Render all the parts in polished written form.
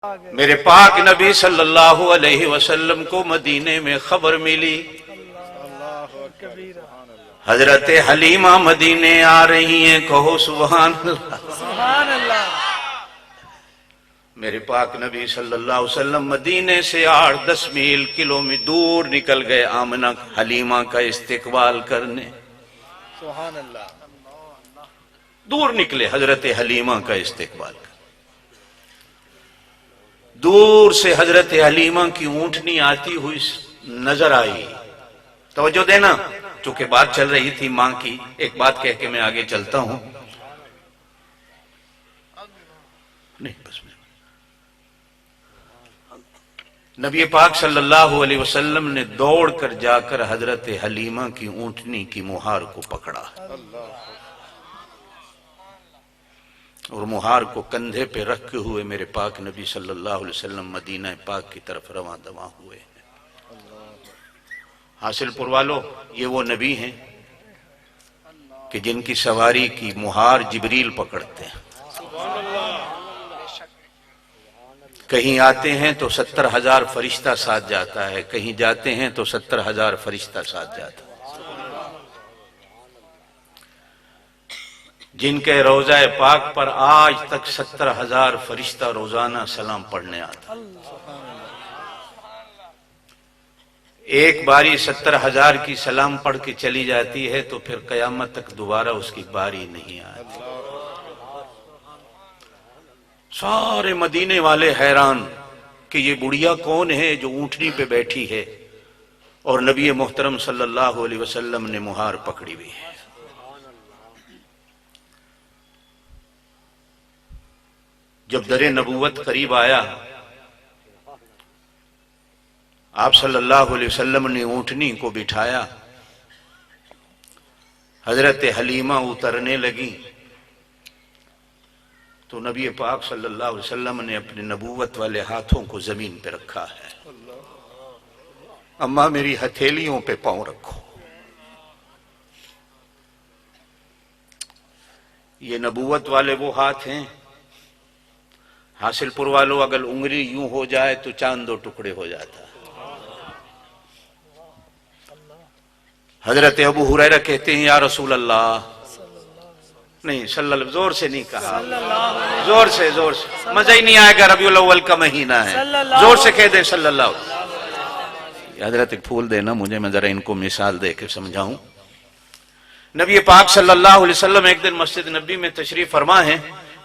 میرے پاک نبی صلی اللہ علیہ وسلم کو مدینے میں خبر ملی حضرت حلیمہ مدینے آ رہی ہیں، کہو سبحان اللہ۔ سبحان اللہ۔ میرے پاک نبی صلی اللہ علیہ وسلم مدینے سے 8-10 میل کلومیٹر دور نکل گئے آمنہ حلیمہ کا استقبال کرنے۔ سبحان اللہ۔ دور نکلے حضرت حلیمہ کا استقبال کرنے۔ دور سے حضرت حلیمہ کی اونٹنی آتی ہوئی نظر آئی۔ توجہ دینا، چونکہ بات چل رہی تھی ماں کی، ایک بات کہہ کے میں آگے چلتا ہوں۔ نہیں بس نبی پاک صلی اللہ علیہ وسلم نے دوڑ کر جا کر حضرت حلیمہ کی اونٹنی کی مہار کو پکڑا اور مہار کو کندھے پہ رکھے ہوئے میرے پاک نبی صلی اللہ علیہ وسلم مدینہ پاک کی طرف رواں دواں ہوئے۔ حاصل پور والو، یہ وہ نبی ہیں کہ جن کی سواری کی مہار جبریل پکڑتے ہیں۔ کہیں آتے ہیں تو 70,000 فرشتہ ساتھ جاتا ہے، کہیں جاتے ہیں تو 70,000 فرشتہ ساتھ جاتا ہے۔ جن کے روضہ پاک پر آج تک 70,000 فرشتہ روزانہ سلام پڑھنے آتا ہے۔ ایک باری 70,000 کی سلام پڑھ کے چلی جاتی ہے تو پھر قیامت تک دوبارہ اس کی باری نہیں آتی۔ سارے مدینے والے حیران کہ یہ بڑھیا کون ہے جو اونٹنی پہ بیٹھی ہے اور نبی محترم صلی اللہ علیہ وسلم نے مہار پکڑی ہوئی ہے۔ جب در نبوت قریب آیا، آپ صلی اللہ علیہ وسلم نے اونٹنی کو بٹھایا، حضرت حلیمہ اترنے لگی تو نبی پاک صلی اللہ علیہ وسلم نے اپنے نبوت والے ہاتھوں کو زمین پہ رکھا ہے۔ اماں میری ہتھیلیوں پہ پاؤں رکھو۔ یہ نبوت والے وہ ہاتھ ہیں، حاصل پور والوں، اگر انگلی یوں ہو جائے تو چاند 2 ٹکڑے ہو جاتا ہے۔ حضرت ابو ہریرہ کہتے ہیں یا رسول اللہ، نہیں صلی اللہ، زور سے نہیں کہا، زور سے مزہ ہی نہیں آئے گا، ربیع الاول کا مہینہ ہے، زور سے کہہ دیں صلی اللہ علیہ وسلم۔ حضرت ایک پھول دینا مجھے، میں ذرا ان کو مثال دے کے سمجھاؤں۔ نبی پاک صلی اللہ علیہ وسلم ایک دن مسجد نبی میں تشریف فرما ہے،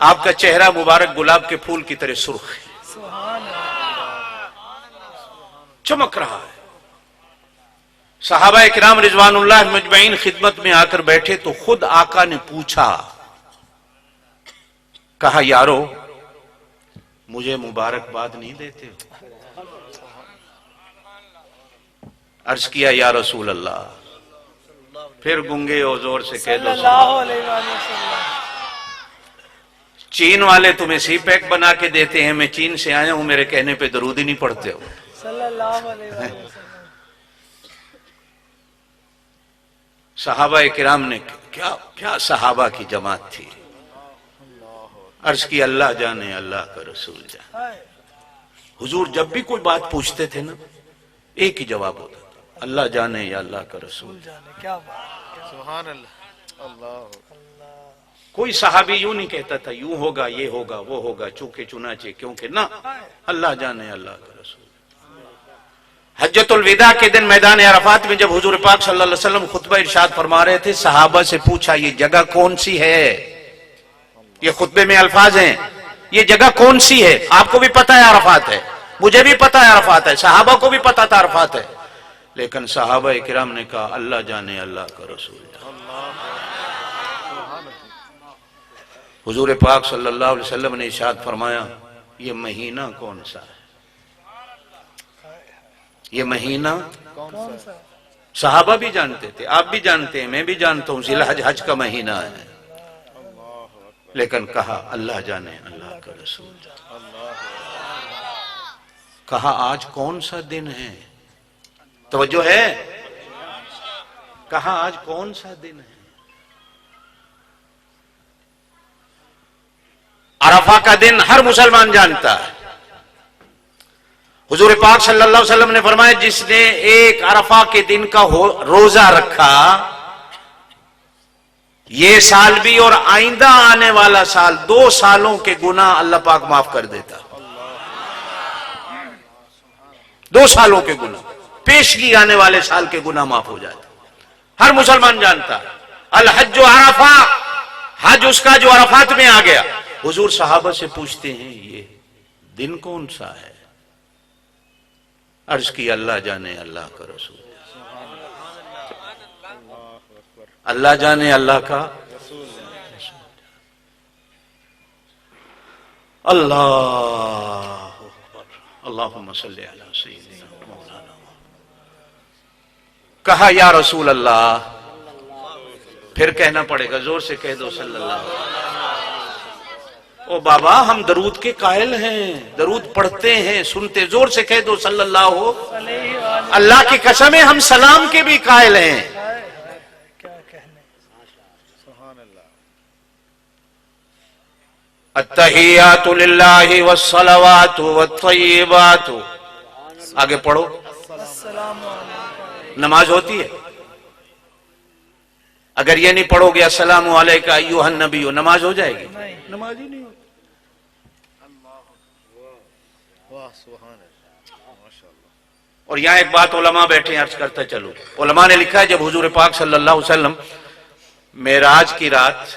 آپ کا چہرہ مبارک گلاب کے پھول کی طرح سرخ ہے، چمک رہا ہے۔ صحابہ کرام رضوان اللہ مجمعین خدمت میں آ کر بیٹھے تو خود آقا نے پوچھا، کہا یارو مجھے مبارکباد نہیں دیتے ہو؟ عرض کیا یا رسول اللہ، پھر گنگے اور زور سے کہہ دو چین والے تمہیں سی پیک بنا کے دیتے ہیں، میں چین سے آیا ہوں، میرے کہنے پہ درود ہی نہیں پڑھتے ہو۔ صلی اللہ علیہ وسلم۔ صحابہ کرام نے کیا صحابہ کی جماعت تھی، عرض کی اللہ جانے اللہ کا رسول جانے۔ حضور جب بھی کوئی بات پوچھتے تھے نا، ایک ہی جواب ہوتا تھا، اللہ جانے یا اللہ کا رسول جانے۔ کیا بات، سبحان اللہ۔ اللہ کوئی صحابی یوں نہیں کہتا تھا یوں ہوگا، یہ ہوگا، وہ ہوگا، چونکہ چنانچہ کیونکہ، نہ، اللہ جانے اللہ کا رسول۔ حجۃ الوداع کے دن میدان عرفات میں جب حضور پاک صلی اللہ علیہ وسلم خطبہ ارشاد فرما رہے تھے، صحابہ سے پوچھا یہ جگہ کون سی ہے؟ یہ خطبے میں الفاظ ہیں، یہ جگہ کون سی ہے؟ آپ کو بھی پتا ہے عرفات ہے، مجھے بھی پتا ہے عرفات ہے، صحابہ کو بھی پتا تھا عرفات ہے، لیکن صحابہ کرام نے کہا اللہ جانے اللہ کا رسول جانے۔ حضور پاک صلی اللہ علیہ وسلم نے ارشاد فرمایا یہ مہینہ کون سا ہے؟ یہ مہینہ کون سا؟ صحابہ بھی جانتے تھے، آپ بھی جانتے ہیں، میں بھی جانتا ہوں، ذی الحج حج کا مہینہ ہے، لیکن کہا اللہ جانے اللہ کا رسول جانے۔ کہا آج کون سا دن ہے؟ توجہ ہے؟ کہا آج کون سا دن ہے؟ عرفہ کا دن ہر مسلمان جانتا ہے، حضور پاک صلی اللہ علیہ وسلم نے فرمایا جس نے ایک عرفہ کے دن کا روزہ رکھا، یہ سال بھی اور آئندہ آنے والا سال، 2 سالوں کے گناہ اللہ پاک معاف کر دیتا. 2 سالوں کے گناہ، پیشگی آنے والے سال کے گناہ معاف ہو جاتے. ہر مسلمان جانتا ہے الحج عرفہ، حج اس کا جو عرفات میں آ گیا. حضور صحابہ سے پوچھتے ہیں یہ دن کون سا ہے؟ عرض کی اللہ جانے اللہ کا رسول، اللہ جانے اللہ کا اللہ. اللہم صلی علی سیدنا مولانا. کہا یا رسول اللہ، پھر کہنا پڑے گا، زور سے کہہ دو صلی اللہ علیہ وسلم. او بابا ہم درود کے قائل ہیں، درود پڑھتے ہیں، سنتے، زور سے کہہ دو صلی اللہ ہو. اللہ کی قسم ہے ہم سلام کے بھی قائل ہیں. التحیات للہ والصلوات والطیبات. آگے پڑھو. نماز ہوتی ہے؟ اگر یہ نہیں پڑھو گے السلام علیکم ایھا النبی، نماز ہو جائے گی؟ نماز ہی نہیں ہوتی. اور یہاں ایک بات علماء بیٹھے ہیں، عرض کرتا چلو. علماء نے لکھا ہے جب حضور پاک صلی اللہ علیہ وسلم معراج کی رات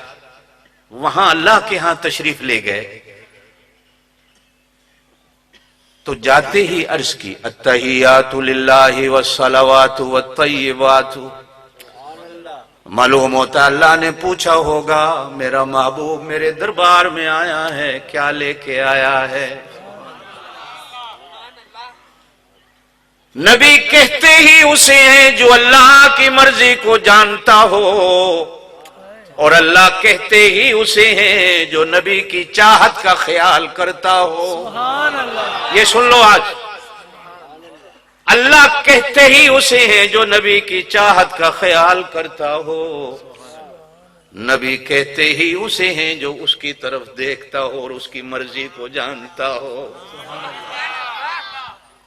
وہاں اللہ کے ہاں تشریف لے گئے تو جاتے ہی عرض کی التحیات للہ والصلوات والطیبات. معلوم ہوتا اللہ نے پوچھا ہوگا میرا محبوب میرے دربار میں آیا ہے، کیا لے کے آیا ہے؟ نبی کہتے ہی اسے ہیں جو اللہ کی مرضی کو جانتا ہو، اور اللہ کہتے ہی اسے ہیں جو نبی کی چاہت کا خیال کرتا ہو. یہ سن لو آج، اللہ کہتے ہی اسے ہیں جو نبی کی چاہت کا خیال کرتا ہو، نبی کہتے ہی اسے ہیں جو اس کی طرف دیکھتا ہو اور اس کی مرضی کو جانتا ہو.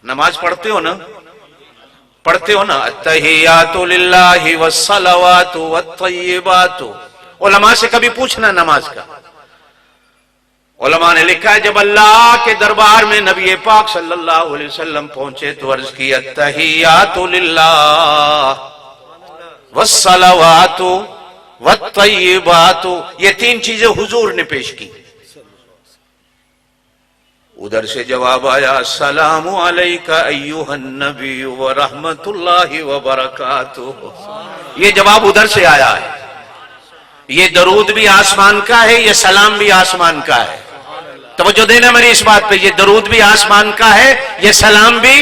نماز پڑھتے ہو نا؟ پڑھتے ہو نا؟ التحیات للہ والصلوات والطیبات. علماء سے کبھی پوچھنا نماز کا. علماء نے لکھا ہے جب اللہ کے دربار میں نبی پاک صلی اللہ علیہ وسلم پہنچے تو عرض کی التحیات للہ والصلوات والطیبات. یہ 3 چیزیں حضور نے پیش کی. ادھر سے جواب آیا السلام علیک ایھا النبی ورحمۃ اللہ وبرکاتہ. یہ جواب ادھر سے آیا ہے. یہ درود بھی آسمان کا ہے، یہ سلام بھی آسمان کا ہے. توجہ دینا میری اس بات پہ، یہ درود بھی آسمان کا ہے، یہ سلام بھی.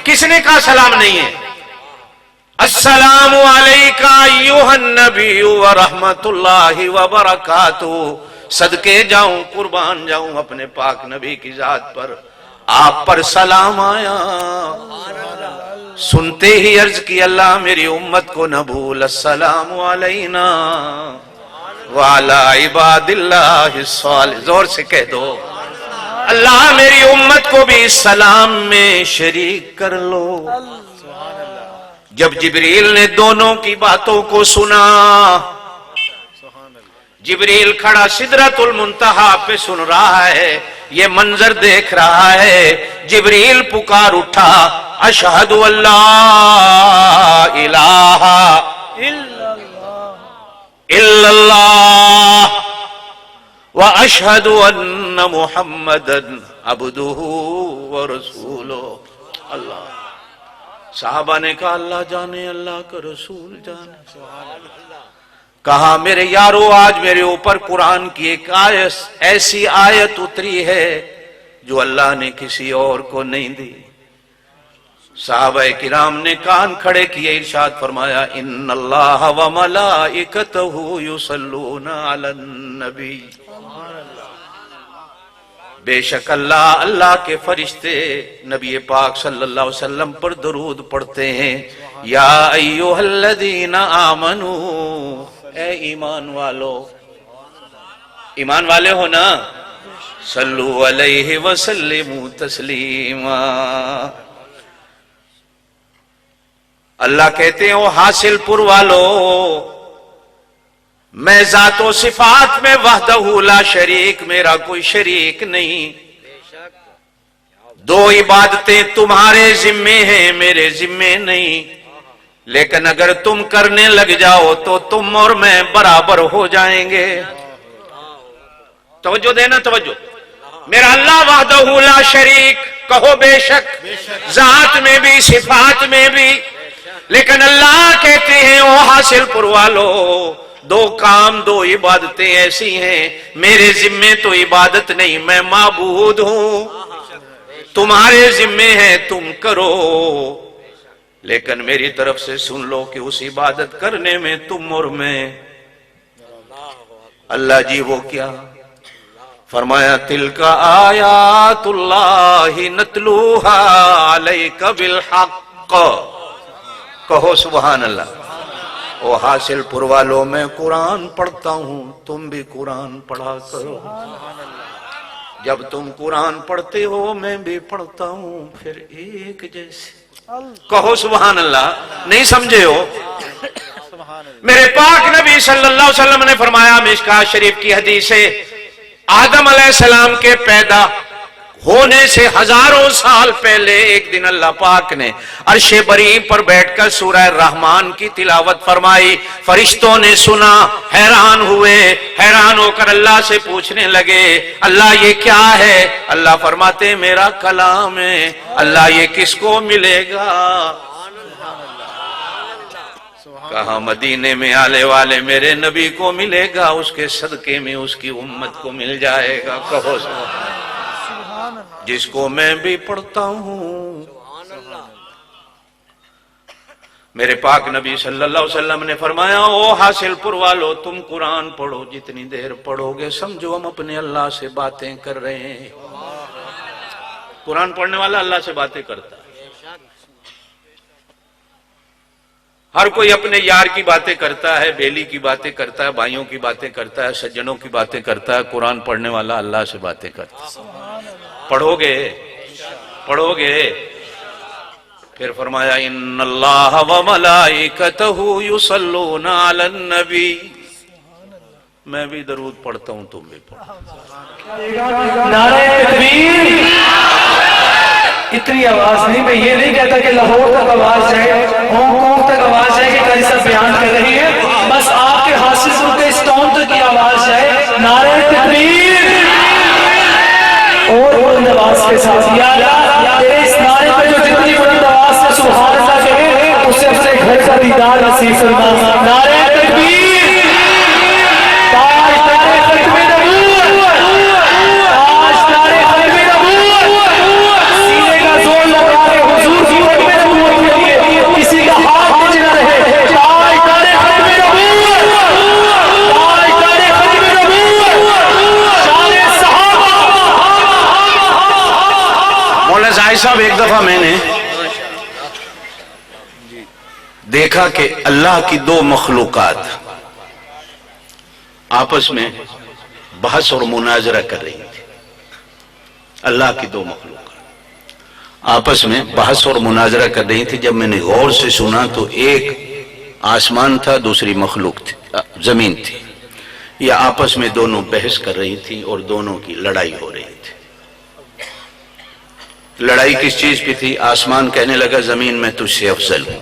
کس نے کہا سلام نہیں ہے؟ السلام علیک ایھا النبی ورحمۃ اللہ وبرکاتہ. صدقے جاؤں، قربان جاؤں اپنے پاک نبی کی ذات پر، آپ پر سلام آیا. سنتے ہی عرض کی اللہ میری امت کو نہ بھول، السلام علینا وعلی عباد اللہ الصالحین. زور سے کہہ دو اللہ میری امت کو بھی اس سلام میں شریک کر لو. جب جبریل نے دونوں کی باتوں کو سنا، جبریل کھڑا سدرۃ المنتہا پہ سن رہا ہے، یہ منظر دیکھ رہا ہے. جبریل پکار اٹھا اشہد ان لا الہ الا اللہ واشہد ان محمدا عبدہ ورسولہ. اللہ. صحابہ نے کہا اللہ جانے اللہ کا رسول جانے. کہا میرے یارو آج میرے اوپر قرآن کی ایک ایسی آیت اتری ہے جو اللہ نے کسی اور کو نہیں دی. صحابہ کرام نے کان کھڑے کیے، ارشاد فرمایا ان اللہ وملائکتہ یصلون علی النبی. بے شک اللہ کے فرشتے نبی پاک صلی اللہ علیہ وسلم پر درود پڑھتے ہیں. یا ایھا الذین آمنوا، اے ایمان والو. ایمان والے ہو نا؟ صلو علیہ وسلموا تسلیما۔ اللہ کہتے ہیں او حاصل پور والو، میں ذات و صفات میں وحدہ لا شریک، میرا کوئی شریک نہیں، دو عبادتیں تمہارے ذمے ہیں میرے ذمے نہیں، لیکن اگر تم کرنے لگ جاؤ تو تم اور میں برابر ہو جائیں گے۔ توجہ دینا، توجہ، میرا اللہ وحدہ لا شریک، کہو بے شک، ذات میں بھی صفات میں بھی، لیکن اللہ کہتے ہیں او حاصل پر والو، دو کام دو عبادتیں ایسی ہیں میرے ذمے تو عبادت نہیں، میں معبود ہوں، تمہارے ذمے ہے تم کرو، لیکن میری طرف سے سن لو کہ اس عبادت کرنے میں تم اور میں، اللہ جی وہ کیا فرمایا، تلک آیات اللہ نتلوہا علیک بالحق، کہو سبحان اللہ۔ او حاصل پر والوں، میں قرآن پڑھتا ہوں، تم بھی قرآن پڑھا کرو، جب تم قرآن پڑھتے ہو میں بھی پڑھتا ہوں، پھر ایک جیسے، کہو سبحان اللہ۔ نہیں سمجھے ہو؟ میرے پاک نبی صلی اللہ علیہ وسلم نے فرمایا، مشکاۃ شریف کی حدیث ہے، آدم علیہ السلام کے پیدا ہونے سے ہزاروں سال پہلے ایک دن اللہ پاک نے عرش بری پر بیٹھ کر سورہ رحمان کی تلاوت فرمائی، فرشتوں نے سنا، حیران ہوئے، حیران ہو کر اللہ سے پوچھنے لگے، اللہ یہ کیا ہے؟ اللہ فرماتے میرا کلام ہے۔ اللہ یہ کس کو ملے گا؟ کہا مدینے میں آنے والے میرے نبی کو ملے گا، اس کے صدقے میں اس کی امت کو مل جائے گا، کہو جس کو میں بھی پڑھتا ہوں۔ میرے پاک نبی صلی اللہ علیہ وسلم نے فرمایا، او حاصل پور والو، تم قرآن پڑھو، جتنی دیر پڑھو گے سمجھو ہم اپنے اللہ سے باتیں کر رہے ہیں۔ قرآن پڑھنے والا اللہ سے باتیں کرتا ہے۔ ہر کوئی اپنے یار کی باتیں کرتا ہے، بیلی کی باتیں کرتا ہے، بھائیوں کی باتیں کرتا ہے، سجنوں کی باتیں کرتا ہے، قرآن پڑھنے والا اللہ سے باتیں کرتا ہے۔ پڑھو گے، پڑھو گے، پھر فرمایا ان اللہ وملائکتہ یصلون علی النبی، میں بھی درود پڑھتا ہوں، تم بھی پڑھو۔ نعرہ تکبیر، اتنی آواز نہیں، میں یہ نہیں کہتا کہ لاہور تک آواز ہے، ہانگ کانگ تک آواز ہے کہ کیسا بیان کر رہی ہے، بس آپ کے حاصل سن کے اسٹون تک کی آواز ہے۔ نعرہ تکبیر، اور بلند آواز کے ساتھ، یا اللہ تیرے اس نعرے پہ جو جتنی بلند آواز سے سبحان اللہ کہے اسے اپنے گھر کا دیدار نصیب فرما۔ نعرہ تکبیر، تاج تارے ختم نبوت، تاج تارے ختم نبوت، سینے کا زور لگا کے حضور کی ختم نبوت کے لیے کسی کا ہاتھ نیچے نہ رہے۔ تاج تارے ختم نبوت، تاج تارے ختم نبوت، شان صحابہ۔ مولانا زاہد صاحب، ایک دفعہ میں نے دیکھا کہ اللہ کی دو مخلوقات آپس میں بحث اور مناظرہ کر رہی تھی۔ اللہ کی دو مخلوقات آپس میں بحث اور مناظرہ کر رہی تھی۔ جب میں نے غور سے سنا تو ایک آسمان تھا، دوسری مخلوق تھی، زمین تھی، یہ آپس میں دونوں بحث کر رہی تھی اور دونوں کی لڑائی ہو رہی تھی۔ لڑائی کس چیز پہ تھی؟ آسمان کہنے لگا زمین میں تجھ سے افضل ہوں،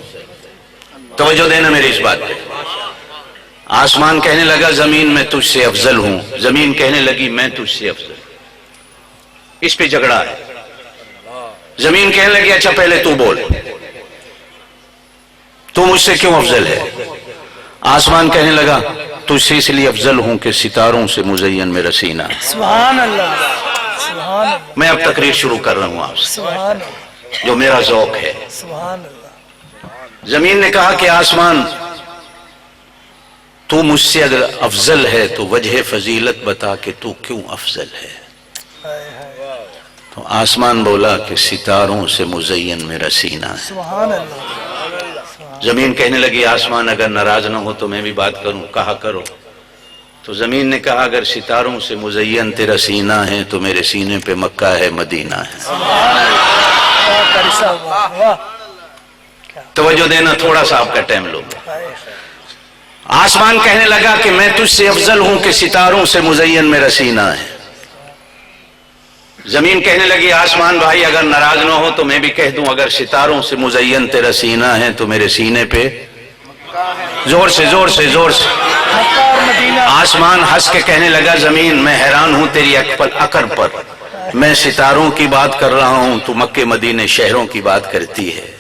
توجہ دینا میری اس بات پہ، آسمان کہنے لگا زمین میں تجھ سے افضل ہوں، زمین کہنے لگی میں تجھ سے افضل ہوں۔ اس پہ جھگڑا ہے۔ زمین کہنے لگی اچھا پہلے تو بول، تو مجھ سے کیوں افضل ہے؟ آسمان کہنے لگا تجھ سے اس لیے افضل ہوں کہ ستاروں سے مزین میرا سینہ ہے۔ سبحان اللہ، سبحان اللہ، میں اب تقریر شروع کر رہا ہوں آپ سے، سبحان اللہ، جو میرا ذوق ہے۔ سبحان اللہ۔ زمین نے کہا کہ آسمان تو مجھ سے اگر افضل ہے تو وجہ فضیلت بتا کہ تو کیوں افضل ہے؟ تو آسمان بولا کہ ستاروں سے مزین میرا سینہ ہے۔ سبحان اللہ۔ زمین کہنے لگی آسمان اگر ناراض نہ ہو تو میں بھی بات کروں، کہا کرو۔ تو زمین نے کہا اگر ستاروں سے مزین تیرا سینہ ہے تو میرے سینے پہ مکہ ہے، مدینہ ہے۔ واہ قاری صاحب، واہ توجہ دینا، تھوڑا سا آپ کا ٹائم لو۔ آسمان کہنے لگا کہ میں تجھ سے افضل ہوں کہ ستاروں سے مزین میرا سینہ ہے۔ زمین کہنے لگی آسمان بھائی اگر ناراض نہ ہو تو میں بھی کہہ دوں اگر ستاروں سے مزین تیرا سینہ ہے تو میرے سینے پہ زور سے زور سے زور سے مکہ اور مدینہ۔ آسمان ہنس کے کہنے لگا زمین میں حیران ہوں تیری عقل پر، میں ستاروں کی بات کر رہا ہوں تو مکے مدینے شہروں کی بات کرتی ہے۔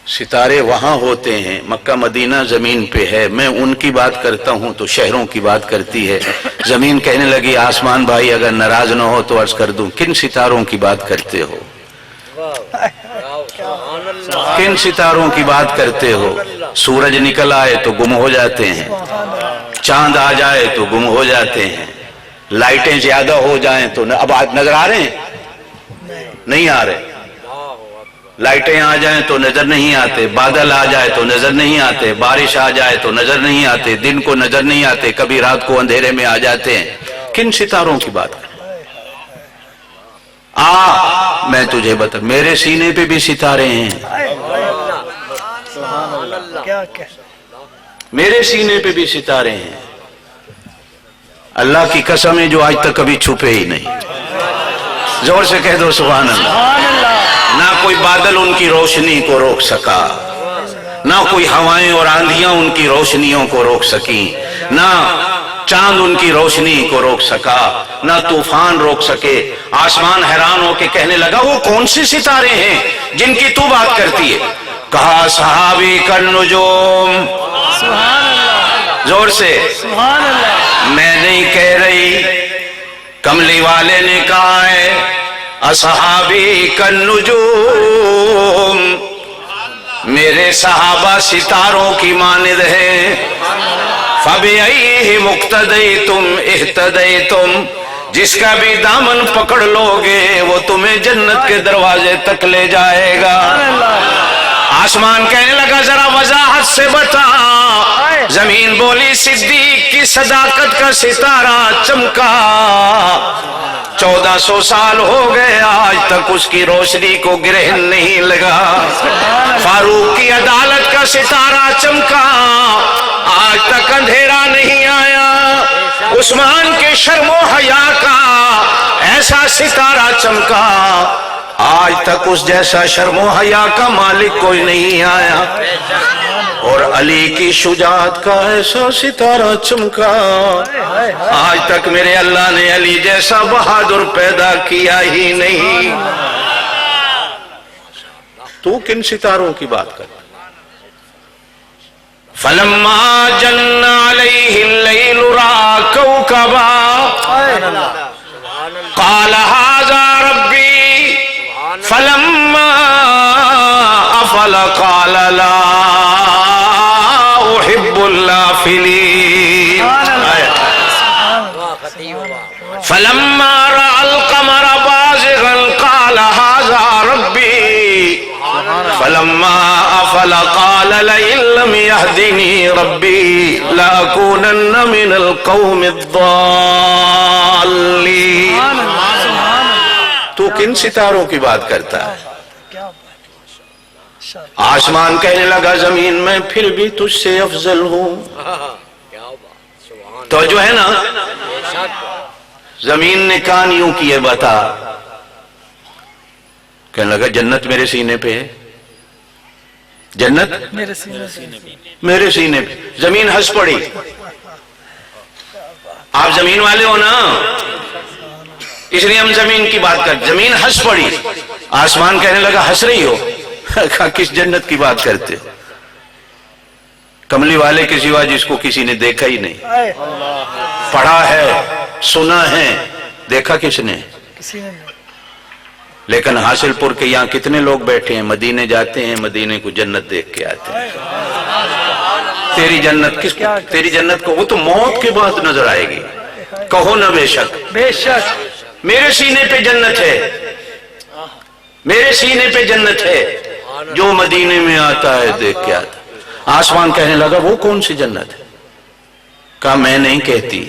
ستارے وہاں ہوتے ہیں، مکہ مدینہ زمین پہ ہے، میں ان کی بات کرتا ہوں تو شہروں کی بات کرتی ہے۔ زمین کہنے لگی آسمان بھائی اگر ناراض نہ ہو تو عرض کر دوں کن ستاروں کی بات کرتے ہو، کن ستاروں کی بات کرتے ہو؟ سورج نکل آئے تو گم ہو جاتے ہیں، چاند آ جائے تو گم ہو جاتے ہیں، لائٹیں زیادہ ہو جائیں تو اب نظر آ رہے ہیں؟ نہیں آ رہے۔ لائٹیں آ جائیں تو نظر نہیں آتے، بادل آ جائے تو نظر نہیں آتے، بارش آ جائے تو نظر نہیں آتے، دن کو نظر نہیں آتے، کبھی رات کو اندھیرے میں آ جاتے ہیں۔ کن ستاروں کی بات کر؟ میں تجھے بتا میرے سینے پہ بھی ستارے ہیں، کیا کیا میرے سینے پہ بھی ستارے ہیں۔ اللہ کی قسم ہے جو آج تک کبھی چھپے ہی نہیں۔ زور سے کہہ دو سبحان اللہ۔ سبحان اللہ۔ نہ کوئی بادل ان کی روشنی کو روک سکا، نہ کوئی ہوائیں اور آندھیاں ان کی روشنیوں کو روک سکیں، نہ چاند ان کی روشنی کو روک سکا، نہ طوفان روک سکے۔ آسمان حیران ہو کے کہنے لگا وہ کون سے ستارے ہیں جن کی تو بات کرتی ہے؟ کہا صحابی کالنجوم۔ سبحان اللہ، زور سے سبحان اللہ۔ میں نہیں کہہ رہی، کملی والے نے کہا ہے اصحابی کالنجوم، میرے صحابہ ستاروں کی مانند ہیں۔ فَبِأَيِّهِ مُقْتَدَيْتُمْ اِهْتَدَيْتُمْ، جس کا بھی دامن پکڑ لوگے وہ تمہیں جنت کے دروازے تک لے جائے گا۔ آسمان کہنے لگا ذرا وضاحت سے بتا۔ زمین بولی صدیق کی صداقت کا ستارہ چمکا، 1400 سال ہو گئے آج تک اس کی روشنی کو گرہن نہیں لگا۔ فاروق کی عدالت کا ستارہ چمکا، آج تک اندھیرا نہیں آیا۔ عثمان کے شرم و حیا کا ایسا ستارہ چمکا، آج تک اس جیسا شرم و حیا کا مالک کوئی نہیں آیا۔ اور علی کی شجاعت کا ایسا ستارہ چمکا، آج تک میرے اللہ نے علی جیسا بہادر پیدا کیا ہی نہیں۔ تو کن ستاروں کی بات کر؟ فلما جن علیہ اللیل را کوکبا قال ھذا ربی فلما افل قال لا احب الافلین۔ فلما رأى القمر بازغا قال ھذا ربی فلما افل قال لئن لم يهدني ربي لأكونن من القوم الضالين۔ تو کن ستاروں کی بات کرتا ہے؟ آسمان کہنے لگا زمین میں پھر بھی تجھ سے افضل ہوں۔ تو جو ہے نا زمین نے کان یوں کیے بتا، کہنے لگا جنت میرے سینے پہ ہے، جنت میرے سینے سے میرے سینے پہ۔ زمین ہنس پڑی۔ آپ زمین والے ہو نا، اس لیے ہم زمین کی بات کرتے۔ زمین ہنس پڑی، آسمان کہنے لگا ہنس رہی ہو؟ کہا کس جنت کی بات کرتے ہو؟ کملی والے کے سوا جس کو کسی نے دیکھا ہی نہیں، پڑھا ہے، سنا ہے، دیکھا کس نے؟ کسی نے نہیں۔ لیکن حاصل پور کے یہاں کتنے لوگ بیٹھے ہیں، مدینے جاتے ہیں، مدینے کو جنت دیکھ کے آتے ہیں۔ تیری جنت کس کو؟ تیری جنت کو وہ تو موت کے بعد نظر آئے گی۔ کہو نا بے شک، بے شک میرے سینے پہ جنت ہے، میرے سینے پہ جنت ہے، جو مدینے میں آتا ہے دیکھ کے آتا ہے۔ آسمان کہنے لگا وہ کون سی جنت ہے؟ کہا میں نہیں کہتی،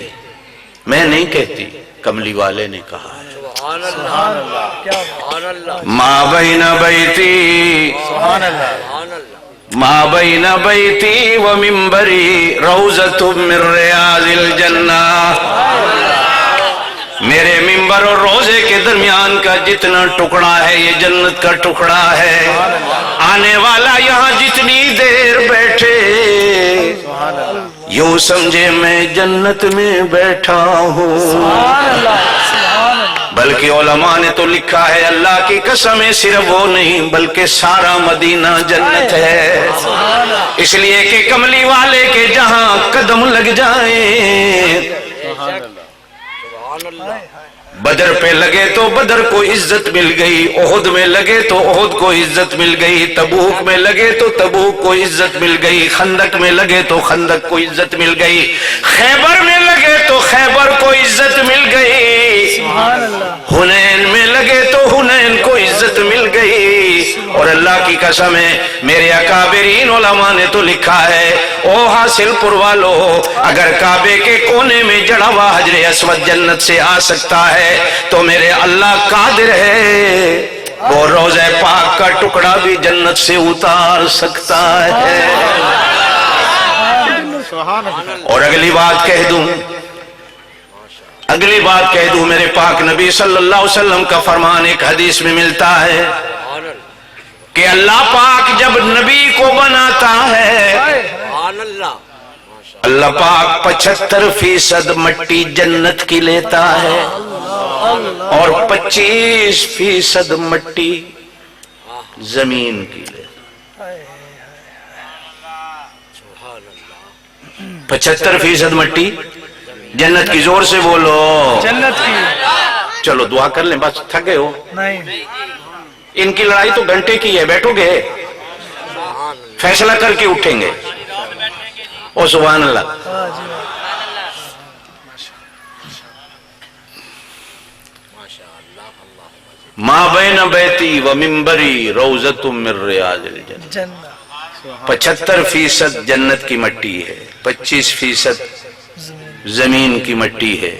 میں نہیں کہتی، کملی والے نے کہا ہے سبحان اللہ کیا بات ما بین بیتی سبحان اللہ ما بین بیتی و منبری روضۃ من ریاض الجنہ، میرے ممبر اور روزے کے درمیان کا جتنا ٹکڑا ہے یہ جنت کا ٹکڑا ہے، آنے والا یہاں جتنی دیر بیٹھے یوں سمجھے میں جنت میں بیٹھا ہوں۔ بلکہ علماء نے تو لکھا ہے اللہ کی قسم صرف وہ نہیں بلکہ سارا مدینہ جنت ہے، اس لیے کہ کملی والے کے جہاں قدم لگ جائیں، بدر پہ لگے تو بدر کو عزت مل گئی، احد میں لگے تو احد کو عزت مل گئی، تبوک میں لگے تو تبوک کو عزت مل گئی، خندق میں لگے تو خندق کو عزت مل گئی، خیبر میں لگے تو خیبر کو عزت مل گئی، حنین میں لگے تو حنین کو عزت مل گئی۔ اور اللہ کی قسم ہے میرے اکابرین علماء نے تو لکھا ہے او حاصل پور والو، اگر کعبے کے کونے میں جڑا ہوا حجر اسود جنت سے آ سکتا ہے تو میرے اللہ قادر ہے وہ روضہ پاک کا ٹکڑا بھی جنت سے اتار سکتا ہے۔ اور اگلی بات کہہ دوں میرے پاک نبی صلی اللہ علیہ وسلم کا فرمان ایک حدیث میں ملتا ہے کہ اللہ پاک جب نبی کو بناتا ہے اللہ پاک 75% مٹی جنت کی لیتا ہے اور 25% مٹی زمین کی لیتا ہے۔ 75% مٹی جنت کی، زور سے بولو جنت کی چلو دعا کر لیں، بس تھک گئے ہو، نہیں ان کی لڑائی تو گھنٹے کی ہے، بیٹھو گے فیصلہ کر کے اٹھیں گے۔ او سبحان اللہ۔ ما بین بیتی و منبری روضۃ من ریاض الجنہ، جنت 75% جنت کی مٹی ہے، 25% زمین کی مٹی ہے،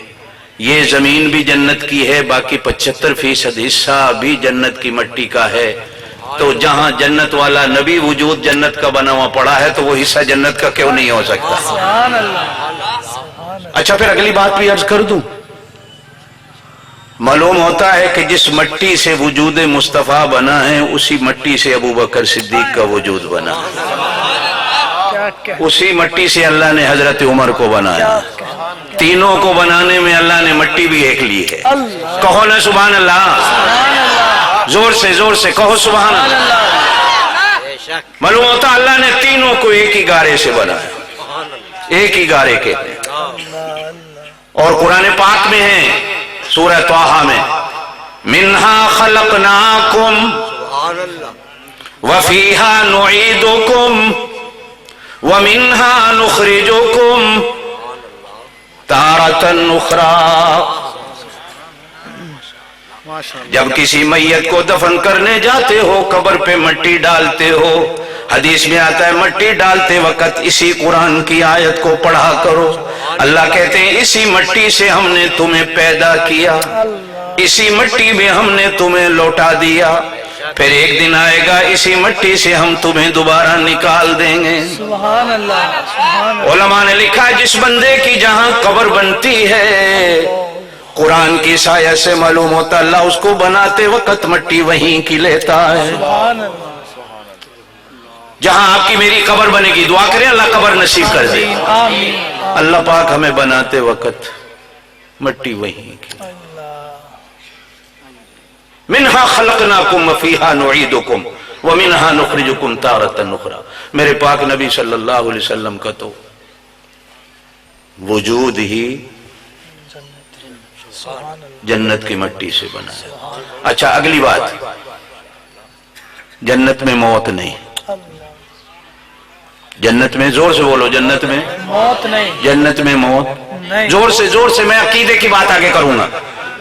یہ زمین بھی جنت کی ہے، باقی 75% حصہ بھی جنت کی مٹی کا ہے، تو جہاں جنت والا نبی وجود جنت کا بنا ہوا پڑا ہے تو وہ حصہ جنت کا کیوں نہیں ہو سکتا؟ سبحان اللہ اچھا پھر اگلی بات بھی عرض کر دوں، معلوم ہوتا ہے کہ جس مٹی سے وجود مصطفیٰ بنا ہے اسی مٹی سے ابو بکر صدیق کا وجود بنا، کیا اسی مٹی سے اللہ نے حضرت عمر کو بنایا، تینوں کو بنانے میں اللہ نے مٹی بھی ایک لی ہے۔ کہو نا سبحان اللہ، زور سے کہو سبحان اللہ۔ معلوم ہوتا اللہ نے تینوں کو ایک ہی گارے سے بنایا، ایک ہی گارے کے، اور قرآن پاک میں ہے سورہ طٰہٰ میں منہا خلقناکم وفیہا نعیدکم ومنہا نخرجکم تارۃ اخری۔ جب کسی میت کو دفن کرنے جاتے ہو قبر پہ مٹی ڈالتے ہو، حدیث میں آتا ہے مٹی ڈالتے وقت اسی قرآن کی آیت کو پڑھا کرو، اللہ کہتے ہیں اسی مٹی سے ہم نے تمہیں پیدا کیا، اسی مٹی میں ہم نے تمہیں لوٹا دیا، پھر ایک دن آئے گا اسی مٹی سے ہم تمہیں دوبارہ نکال دیں گے۔ سبحان اللہ سبحان اللہ علماء نے لکھا ہے جس بندے کی جہاں قبر بنتی ہے قرآن کی سایہ سے معلوم ہوتا اللہ اس کو بناتے وقت مٹی وہیں کی لیتا ہے۔ سبحان اللہ جہاں آپ کی میری قبر بنے گی دعا کریں اللہ قبر نصیب کر دے، آمین اللہ پاک ہمیں بناتے وقت مٹی وہیں کی۔ منہا خلقناکم وفیہا نعیدکم ومنہا نخرجکم تارۃ اخری۔ میرے پاک نبی صلی اللہ علیہ وسلم کا تو وجود ہی جنت کی مٹی سے بنا ہے۔ اچھا اگلی بات، جنت میں موت نہیں، جنت میں زور سے بولو جنت میں موت نہیں جنت میں موت، نہیں زور سے میں عقیدے کی بات آگے کروں گا،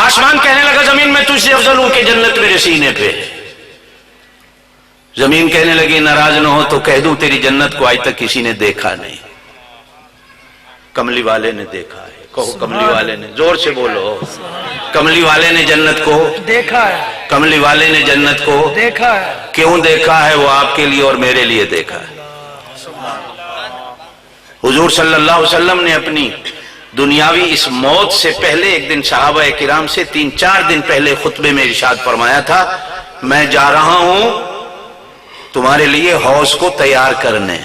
آسمان کہنے لگا زمین میں تجھ سے افضل ہوں کہ جنت میرے سینے پہ ہے۔ زمین کہنے لگی ناراض نہ ہو تو کہہ دوں تیری جنت کو آج تک کسی نے دیکھا نہیں، کملی والے نے دیکھا ہے۔ کہو کملی والے نے، زور سے بولو، کملی والے نے جنت کو دیکھا ہے، کملی والے نے جنت کو دیکھا ہے۔ کیوں دیکھا ہے؟ وہ آپ کے لیے اور میرے لیے دیکھا ہے۔ حضور صلی اللہ علیہ وسلم نے اپنی دنیاوی اس موت سے پہلے ایک دن صحابہ کرام سے 3-4 دن پہلے خطبے میں ارشاد فرمایا تھا، میں جا رہا ہوں تمہارے لیے حوض کو تیار کرنے،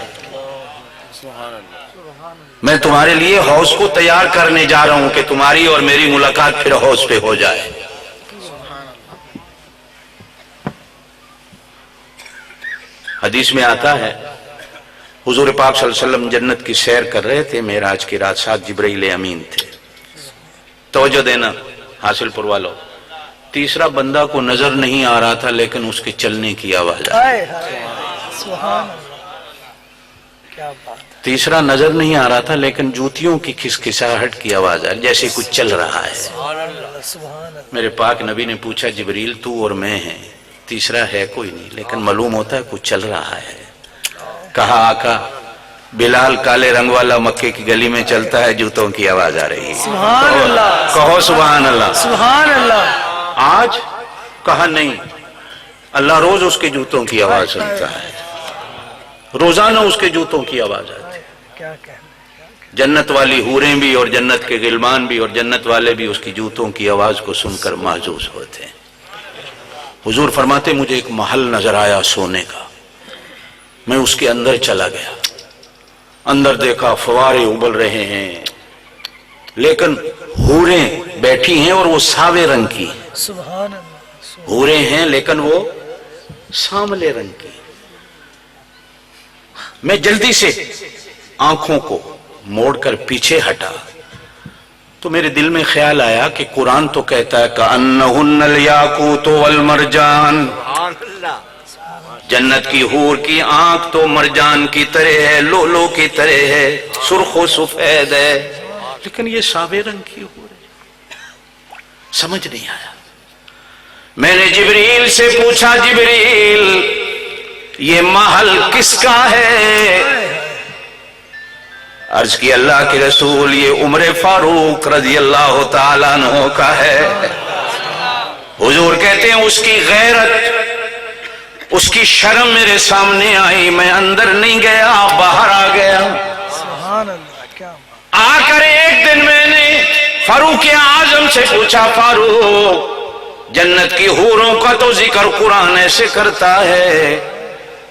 میں تمہارے لیے حوض کو تیار کرنے جا رہا ہوں کہ تمہاری اور میری ملاقات پھر حوض پہ ہو جائے۔ حدیث میں آتا ہے حضور پاک صلی اللہ علیہ وسلم جنت کی سیر کر رہے تھے، معراج کی رات، ساتھ جبرائیل امین تھے۔ توجہ دینا حاصل پر والو، تیسرا بندہ کو نظر نہیں آ رہا تھا لیکن اس کے چلنے کی آواز آئی۔ ہائے ہائے، سبحان اللہ، کیا بات ہے۔ تیسرا نظر نہیں آ رہا تھا لیکن جوتیوں کی کھسکھساہٹ کی آواز آئی، جیسے کچھ چل رہا ہے۔ سبحان اللہ، میرے پاک نبی نے پوچھا جبریل تو اور میں ہیں، تیسرا ہے کوئی نہیں، لیکن معلوم ہوتا ہے کچھ چل رہا ہے۔ کہا آقا بلال کالے رنگ والا مکے کی گلی میں چلتا ہے، جوتوں کی آواز آ رہی ہے۔ سبحان اللہ، کہو سبحان اللہ۔ سبحان اللہ۔ آج کہا نہیں، اللہ روز اس کے جوتوں کی آواز سنتا ہے، روزانہ اس کے جوتوں کی آواز آتی ہے۔ کیا کہنا، جنت والی حوریں بھی اور جنت کے غلمان بھی اور جنت والے بھی اس کی جوتوں کی آواز کو سن کر محظوظ ہوتے ہیں۔ حضور فرماتے مجھے ایک محل نظر آیا سونے کا، میں اس کے اندر چلا گیا، اندر دیکھا فوارے ابل رہے ہیں لیکن حوریں بیٹھی ہیں اور وہ ساوے رنگ کی، سبحان اللہ، حوریں ہیں لیکن وہ سانولے رنگ کی۔ میں جلدی سے آنکھوں کو موڑ کر پیچھے ہٹا تو میرے دل میں خیال آیا کہ قرآن تو کہتا ہے کأنہن الیاقوت والمرجان، جنت کی حور کی آنکھ تو مرجان کی طرح ہے، لولو کی طرح ہے، سرخ و سفید ہے، لیکن یہ ساوے رنگ کی حور ہے۔ سمجھ نہیں آیا۔ میں نے جبریل سے پوچھا جبریل یہ محل کس کا ہے؟ عرض کی اللہ کے رسول یہ عمر فاروق رضی اللہ تعالیٰ عنہ کا ہے۔ حضور کہتے ہیں اس کی غیرت، اس کی شرم میرے سامنے آئی، میں اندر نہیں گیا، باہر آ گیا۔ سبحان اللہ، کیا بات۔ آ کر ایک دن میں نے فاروق اعظم سے پوچھا فاروق جنت کی حوروں کا تو ذکر قرآن ایسے کرتا ہے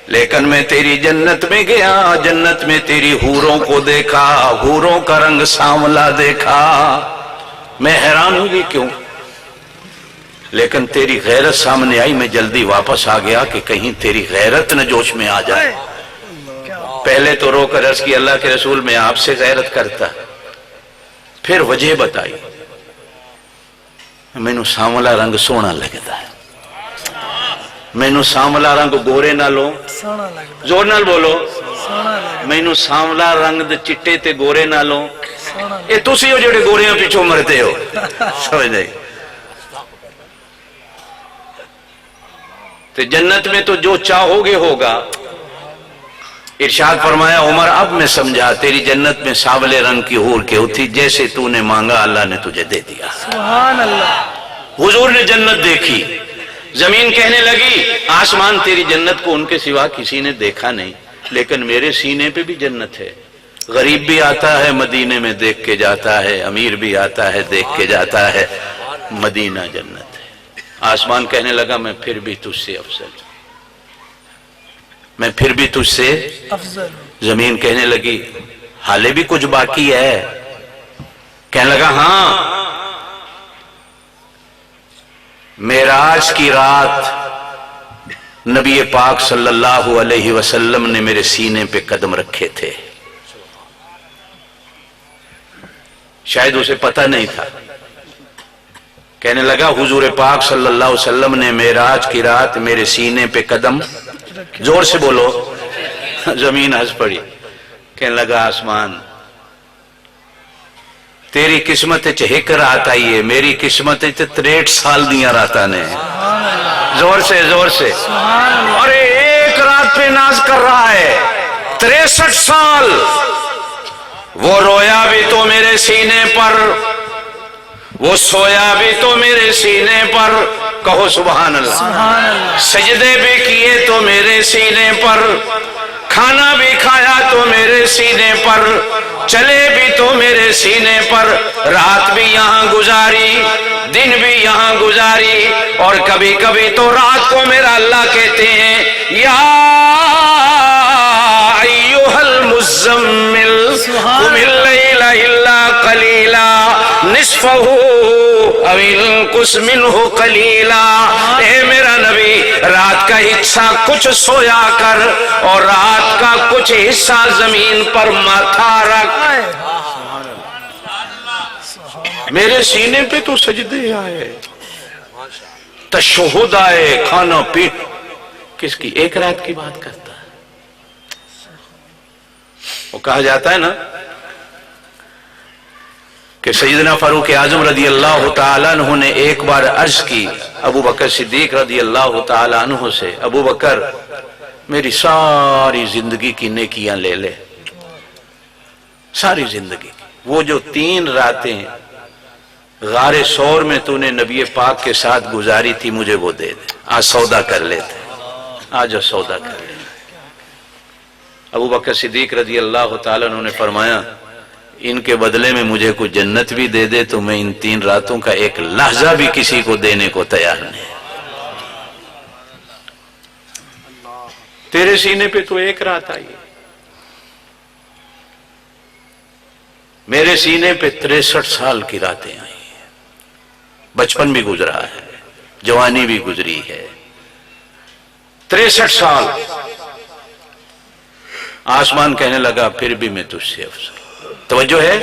لیکن میں تیری جنت میں گیا، جنت میں تیری حوروں کو دیکھا، حوروں کا رنگ سانولا دیکھا، میں حیران ہوئی کیوں؟ لیکن تیری غیرت سامنے آئی، میں جلدی واپس آ گیا کہ کہیں تیری غیرت نہ جوش میں آ جائے۔ پہلے تو رو کر عرض کی اللہ کے رسول میں آپ سے غیرت کرتا، پھر وجہ بتائی، مینو سانولا رنگ سونا لگتا ہے، مینو سانولا رنگ گورے نہ لو، سونا لگتا، زور نال بولو، سونا لگتا، مینو سانولا رنگ دے چٹے تے گورے نہ لو، سونا یہ تسی ہو جڑے گوریاں پیچھوں مرتے ہو، سمجھ نہیں؟ تو جنت میں تو جو چاہو گے ہوگا۔ ارشاد فرمایا عمر اب میں سمجھا تیری جنت میں سانولے رنگ کی حور کیوں تھی، جیسے تو نے مانگا اللہ نے تجھے دے دیا۔ سبحان اللہ، حضور نے جنت دیکھی، زمین کہنے لگی آسمان تیری جنت کو ان کے سوا کسی نے دیکھا نہیں، لیکن میرے سینے پہ بھی جنت ہے، غریب بھی آتا ہے مدینے میں دیکھ کے جاتا ہے، امیر بھی آتا ہے دیکھ کے جاتا ہے، مدینہ جنت ہے۔ آسمان کہنے لگا میں پھر بھی تجھ سے افضل ہوں، میں پھر بھی تجھ سے افضل، زمین کہنے لگی حالے بھی کچھ باقی ہے؟ کہنے لگا ہاں، معراج کی رات نبی پاک صلی اللہ علیہ وسلم نے میرے سینے پہ قدم رکھے تھے، شاید اسے پتہ نہیں تھا۔ کہنے لگا حضور پاک صلی اللہ علیہ وسلم نے معراج کی رات میرے سینے پہ قدم، زور سے بولو، زمین ہنس پڑی۔ کہنے لگا آسمان تیری قسمت ایک رات آئی ہے، میری قسمت 63 سال دیا راتا نے. زور سے زور سے. اور ایک رات پہ ناز کر رہا ہے. 63 سال وہ رویا بھی تو میرے سینے پر، وہ سویا بھی تو میرے سینے پر. کہو سبحان اللہ. سجدے بھی کیے تو میرے سینے پر، کھانا بھی کھایا تو میرے سینے پر، چلے بھی تو میرے سینے پر. رات بھی یہاں گزاری، دن بھی یہاں گزاری. اور کبھی کبھی تو رات کو میرا اللہ کہتے ہیں یا ایھا المزمل قم اللیل الا قلیلا نصفہ او انقص منہ قلیلا. اے میرا نبی رات کا حصہ کچھ سویا کر اور رات کا کچھ حصہ زمین پر ماتھا رکھ. میرے سینے پہ تو سجدے آئے، تشہد آئے، کھانا پی. کس کی؟ ایک رات کی بات کرتا ہے. وہ کہا جاتا ہے نا کہ سیدنا فاروق اعظم رضی اللہ تعالیٰ عنہ نے ایک بار عرض کی ابو بکر صدیق رضی اللہ تعالیٰ عنہ سے، ابو بکر میری ساری زندگی کی نیکیاں لے لے، ساری زندگی. وہ جو 3 راتیں غار ثور میں تو نے نبی پاک کے ساتھ گزاری تھی مجھے وہ دے دے، آج سودا کر لیتے، آج سودا کر لیتے. ابو بکر صدیق رضی اللہ تعالیٰ عنہ نے فرمایا ان کے بدلے میں مجھے کوئی جنت بھی دے دے تو میں ان 3 راتوں کا ایک لحظہ بھی کسی کو دینے کو تیار نہیں. تیرے سینے پہ تو ایک رات آئی ہے، میرے سینے پہ 63 سال کی راتیں آئی ہیں. بچپن بھی گزرا ہے، جوانی بھی گزری ہے. 63 سال. آسمان کہنے لگا پھر بھی میں تجھ سے افضل. توجہ ہے؟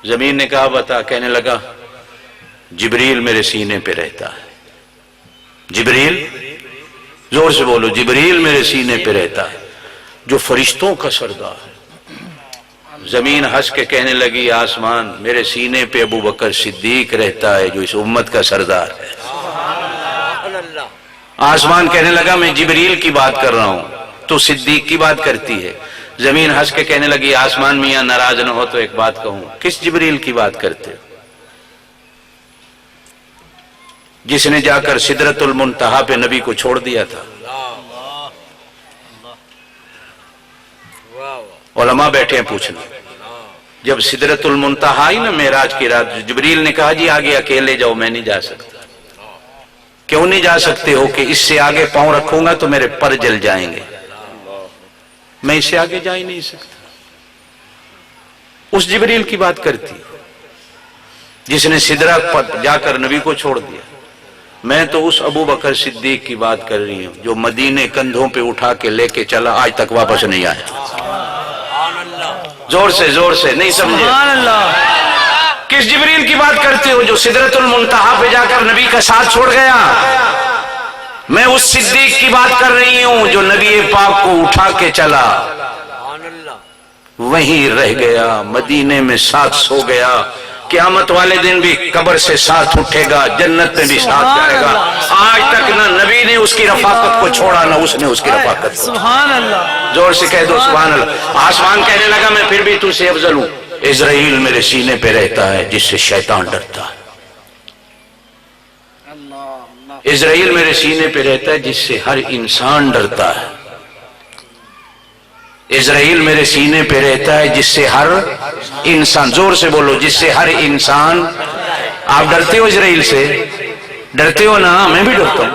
زمین نے کہا بتا. کہنے لگا جبریل میرے سینے پہ رہتا ہے. جبریل، زور سے بولو، جبریل میرے سینے پہ رہتا ہے جو فرشتوں کا سردار ہے. زمین ہنس کے کہنے لگی آسمان میرے سینے پہ ابو بکر صدیق رہتا ہے جو اس امت کا سردار ہے. آسمان کہنے لگا میں جبریل کی بات کر رہا ہوں، تو صدیق کی بات کرتی ہے. زمین ہنس کے کہنے لگی آسمان میاں ناراض نہ ہو تو ایک بات کہوں، کس جبریل کی بات کرتے ہو؟ جس نے جا کر سدرۃ المنتہا پہ نبی کو چھوڑ دیا تھا. علماء بیٹھے ہیں پوچھنا. جب سدرۃ المنتہا آئی نا معراج کی رات، جبریل نے کہا جی آگے اکیلے جاؤ، میں نہیں جا سکتا. کیوں نہیں جا سکتے ہو؟ کہ اس سے آگے پاؤں رکھوں گا تو میرے پر جل جائیں گے، میں اس سے آگے جا ہی نہیں سکتا. اس جبریل کی بات کرتی جس نے سدرہ پر جا کر نبی کو چھوڑ دیا. میں تو اس ابو بکر صدیق کی بات کر رہی ہوں جو مدینے کندھوں پہ اٹھا کے لے کے چلا، آج تک واپس نہیں آیا. زور سے نہیں سمجھے؟ کس جبریل کی بات کرتے ہو جو سدرۃ المنتہا پہ جا کر نبی کا ساتھ چھوڑ گیا؟ میں اس صدیق کی بات کر رہی ہوں جو نبی پاک کو اٹھا کے چلا، وہیں رہ گیا، مدینے میں ساتھ سو گیا. قیامت والے دن بھی قبر سے ساتھ اٹھے گا، جنت میں بھی ساتھ جائے گا. آج تک نہ نبی نے اس کی رفاقت کو چھوڑا نہ اس نے اس کی رفاقت کو. سبحان اللہ. زور سے کہہ دو سبحان اللہ. آسمان کہنے لگا میں پھر بھی تجھ سے افضل ہوں. اسرائیل میرے سینے پہ رہتا ہے جس سے شیطان ڈرتا ہے. اسرائیل میرے سینے پہ رہتا ہے جس سے ہر انسان ڈرتا ہے. اسرائیل میرے سینے پہ رہتا ہے جس سے ہر انسان، زور سے بولو، جس سے ہر انسان. آپ ڈرتے ہو اسرائیل سے؟ ڈرتے ہو نا؟ میں بھی ڈرتا ہوں.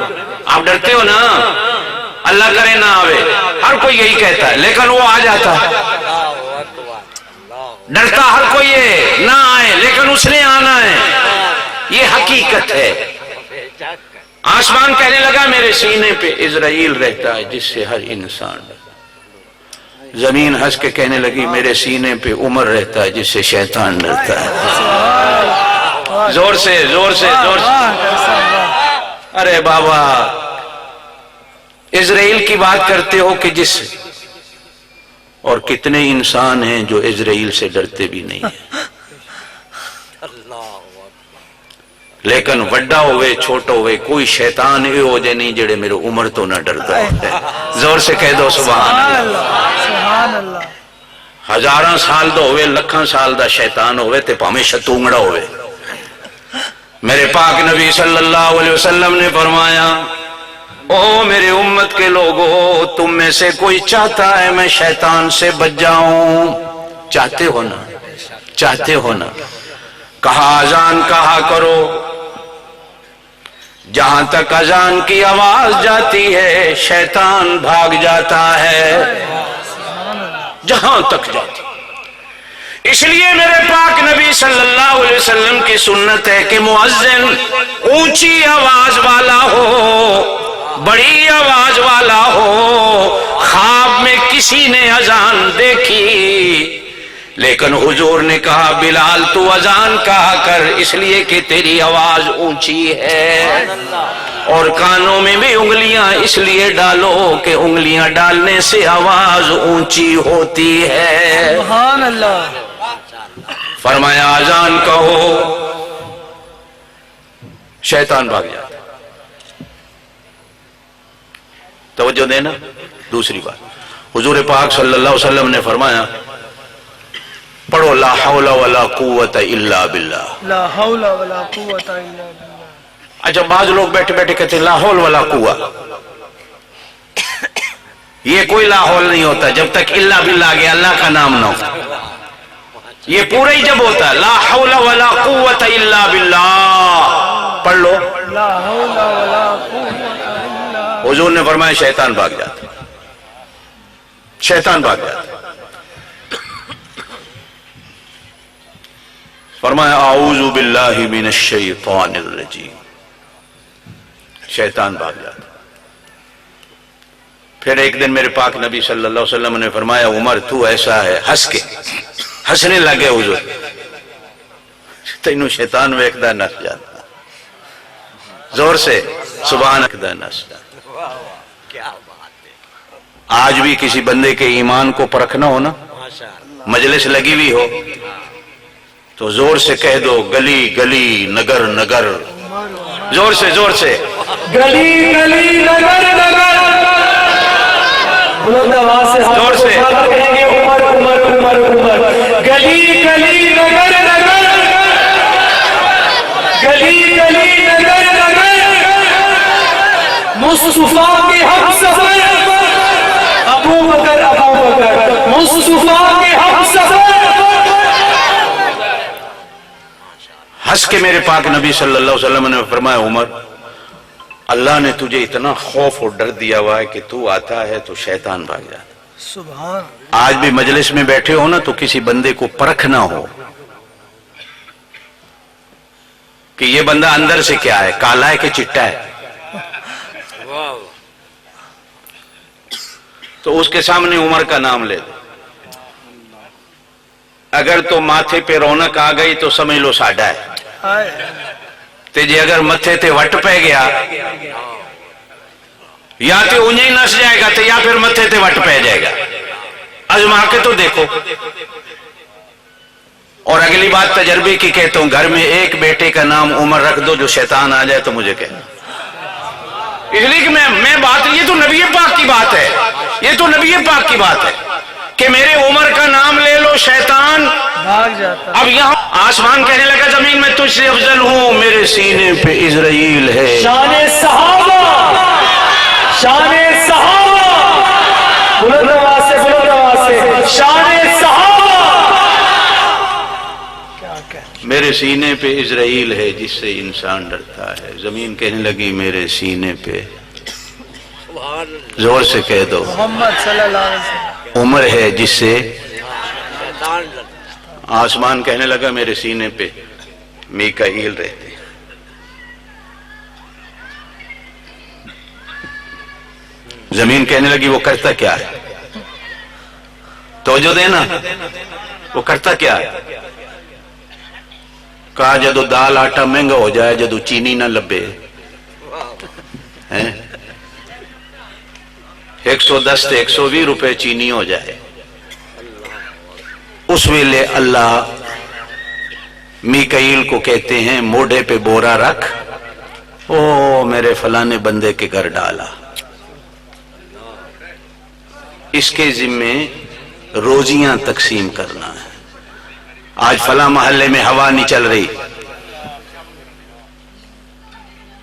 آپ ڈرتے ہو نا؟ اللہ کرے نہ آوے، ہر کوئی یہی کہتا ہے، لیکن وہ آ جاتا ہے. ڈرتا ہر کوئی ہے نہ آئے، لیکن اس نے آنا ہے. یہ حقیقت ہے. آسمان کہنے لگا میرے سینے پہ اسرائیل رہتا ہے جس سے ہر انسان. زمین ہنس کے کہنے لگی میرے سینے پہ عمر رہتا ہے جس سے شیطان ڈرتا ہے. زور سے. ارے بابا اسرائیل کی بات کرتے ہو کہ جس اور کتنے انسان ہیں جو اسرائیل سے ڈرتے بھی نہیں ہیں، لیکن وڈا ہوئے چھوٹا ہوئے کوئی شیطان یہ ہو جائے نہیں جڑے میرے عمر تو نہ ڈرتا ہے۔ زور سے کہہ دو سبحان اللہ۔ سبحان اللہ۔ ہزاراں سال دا ہوئے لکھاں سال دا شیطان ہوئے تے پامیں شتونگڑا ہوئے۔ میرے پاک نبی صلی اللہ علیہ وسلم نے فرمایا، او میرے امت کے لوگوں، تم میں سے کوئی چاہتا ہے میں شیطان سے بچ جاؤں؟ چاہتے ہو نا؟ چاہتے ہو نا؟ کہا اذان کہا کرو، جہاں تک اذان کی آواز جاتی ہے شیطان بھاگ جاتا ہے، جہاں تک جاتی۔ اس لیے میرے پاک نبی صلی اللہ علیہ وسلم کی سنت ہے کہ مؤذن اونچی آواز والا ہو، بڑی آواز والا ہو۔ خواب میں کسی نے اذان دیکھی لیکن حضور نے کہا بلال تو اذان کہا کر، اس لیے کہ تیری آواز اونچی ہے، اور کانوں میں بھی انگلیاں اس لیے ڈالو کہ انگلیاں ڈالنے سے آواز اونچی ہوتی ہے۔ سبحان اللہ۔ فرمایا اذان کہو، شیطان بھاگ جاتا۔ توجہ دینا۔ دوسری بات، حضور پاک صلی اللہ علیہ وسلم نے فرمایا پڑھو لا حول ولا قوت الا باللہ۔ لا حول ولا قوت الا باللہ۔ اچھا بعض لوگ بیٹھے بیٹھے کہتے ہیں لا حول ولا قوت، یہ کوئی لا حول نہیں ہوتا جب تک الا باللہ گیا اللہ کا نام نہ ہوتا، یہ پورا ہی جب ہوتا ہے لا حول ولا قوت الا باللہ۔ پڑھ لو لا حول ولا قوت الا۔ حضور نے فرمایا شیطان بھاگ جاتا، شیطان بھاگ جاتا۔ فرمایا اعوذ باللہ من الشیطان الرجیم، شیطان بھاگ جاتا۔ پھر ایک دن میرے پاک نبی صلی اللہ علیہ وسلم نے فرمایا عمر تو ایسا ہے، ہنس کے ہنسنے لگے حضور، تینوں شیطان ویکھدا نس جاتا، زور سے سبحان اللہ نس جاتا۔ آج بھی کسی بندے کے ایمان کو پرکھنا ہو نا، مجلس لگی ہوئی ہو تو زور سے کہہ دو گلی گلی نگر نگر، زور سے زور سے گلی گلی نگر نگر، بلند آواز سے زور سے کہیں گے عمر عمر عمر عمر، گلی گلی نگر نگر، گلی گلی نگر نگر، مصطفیٰ کے ہم سفر، ابو بکر ابو بکر، مصطفیٰ کے ہم سفر۔ ہنس کے میرے پاک نبی صلی اللہ علیہ وسلم نے فرمایا عمر اللہ نے تجھے اتنا خوف اور ڈر دیا ہوا ہے کہ تو آتا ہے تو شیطان بھاگ جاتا۔ سبحان۔ آج بھی مجلس میں بیٹھے ہو نا تو کسی بندے کو پرکھنا ہو کہ یہ بندہ اندر سے کیا ہے، کالا ہے کہ چٹا ہے، تو اس کے سامنے عمر کا نام لے دو۔ اگر تو ماتھے پہ رونق آ گئی تو سمجھ لو ساڈا ہے، تے جی اگر متھے تے وٹ پہ گیا یا تو انہیں ہی نس جائے گا تے یا پھر متھے تے وٹ پہ جائے گا، آزما کے تو دیکھو۔ اور اگلی بات تجربے کی کہتا ہوں، گھر میں ایک بیٹے کا نام عمر رکھ دو، جو شیطان آ جائے تو مجھے کہنا، اس لیے کہ میں بات، یہ تو نبی پاک کی بات ہے، یہ تو نبی پاک کی بات ہے کہ میرے عمر کا نام لے لو شیطان بھاگ جاتا۔ اب یہاں آسمان کہنے لگا زمین میں تجھ سے افضل ہوں، میرے سینے پہ اسرائیل ہے۔ شان صحابہ، شان صحابہ، بلند آواز سے بلند آواز سے، شان صحابہ۔ کیا کہہ میرے سینے پہ اسرائیل ہے جس سے انسان ڈرتا ہے۔ زمین کہنے لگی میرے سینے پہ، زور سے کہہ دو محمد صلی اللہ علیہ وسلم۔ عمر ہے جس سے، آسمان کہنے لگا میرے سینے پہ میکائیل رہتے ہیں۔ زمین کہنے لگی وہ کرتا کیا ہے، توجہ دینا، وہ کرتا کیا ہے؟ کہا جدو دال آٹا مہنگا ہو جائے، جدو چینی نہ لبے، 110 سے 120 روپے چینی ہو جائے، اس ویلے اللہ میکائیل کو کہتے ہیں موڈے پہ بورا رکھ، او میرے فلانے بندے کے گھر ڈالا، اس کے ذمے روزیاں تقسیم کرنا ہے۔ آج فلاں محلے میں ہوا نہیں چل رہی،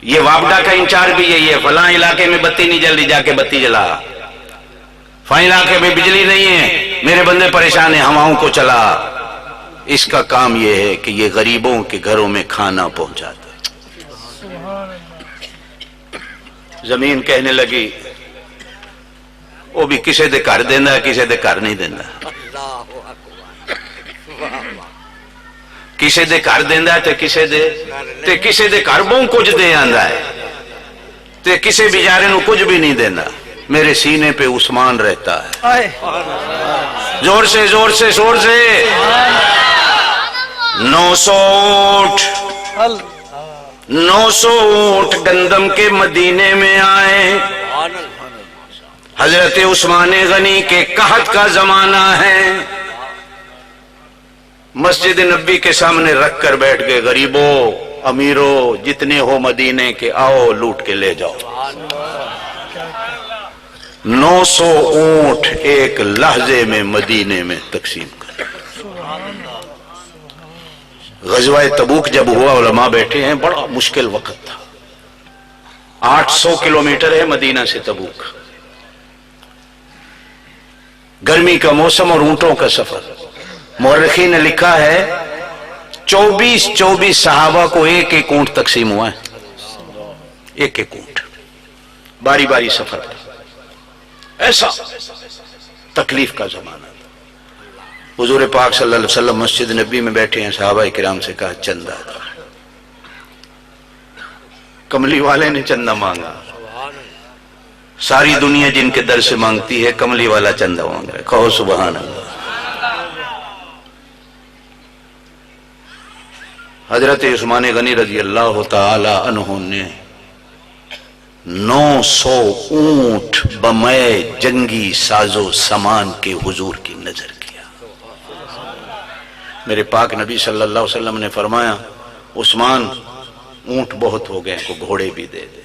یہ وابڈا کا انچارج بھی یہی ہے، فلاں علاقے میں بتی نہیں جل رہی، جا کے بتی جلا، فلاں علاقے میں بجلی نہیں ہے، میرے بندے پریشان ہیں، ہواؤں کو چلا۔ اس کا کام یہ ہے کہ یہ غریبوں کے گھروں میں کھانا پہنچاتا۔ زمین کہنے لگی وہ بھی کسے دے گھر دینا، کسے دے گھر نہیں دینا، کسے دے گھر دینا تے کسے دے گھر بہوں کچھ دے آندا ہے تے کسے بیچارے نو کچھ بھی نہیں دینا۔ میرے سینے پہ عثمان رہتا ہے، زور سے زور سے زور سے 900 اونٹ گندم کے مدینے میں آئے۔ حضرت عثمان غنی کے قحط کا زمانہ ہے، مسجد نبی کے سامنے رکھ کر بیٹھ گئے، غریبوں امیروں جتنے ہو مدینے کے آؤ لوٹ کے لے جاؤ۔ 900 اونٹ ایک لحظے میں مدینے میں تقسیم کر۔ غزوہ تبوک جب ہوا، علماء بیٹھے ہیں، بڑا مشکل وقت تھا، 800 کلومیٹر ہے مدینہ سے تبوک، گرمی کا موسم اور اونٹوں کا سفر۔ مورخین نے لکھا ہے 24 صحابہ کو ایک ایک اونٹ تقسیم ہوا ہے، ایک ایک اونٹ، باری باری سفر تھا، ایسا تکلیف کا زمانہ تھا۔ حضور پاک صلی اللہ علیہ وسلم مسجد نبی میں بیٹھے ہیں، صحابہ کرام سے کہا چندہ تھا، کملی والے نے چندہ مانگا، ساری دنیا جن کے در سے مانگتی ہے، کملی والا چندہ مانگ رہا ہے، کہو سبحان اللہ۔ حضرت عثمان غنی رضی اللہ تعالی عنہ نے 900 اونٹ بمے جنگی ساز و سامان کے حضور کی نظر کیا۔ میرے پاک نبی صلی اللہ علیہ وسلم نے فرمایا عثمان اونٹ بہت ہو گئے، کو گھوڑے بھی دے دے۔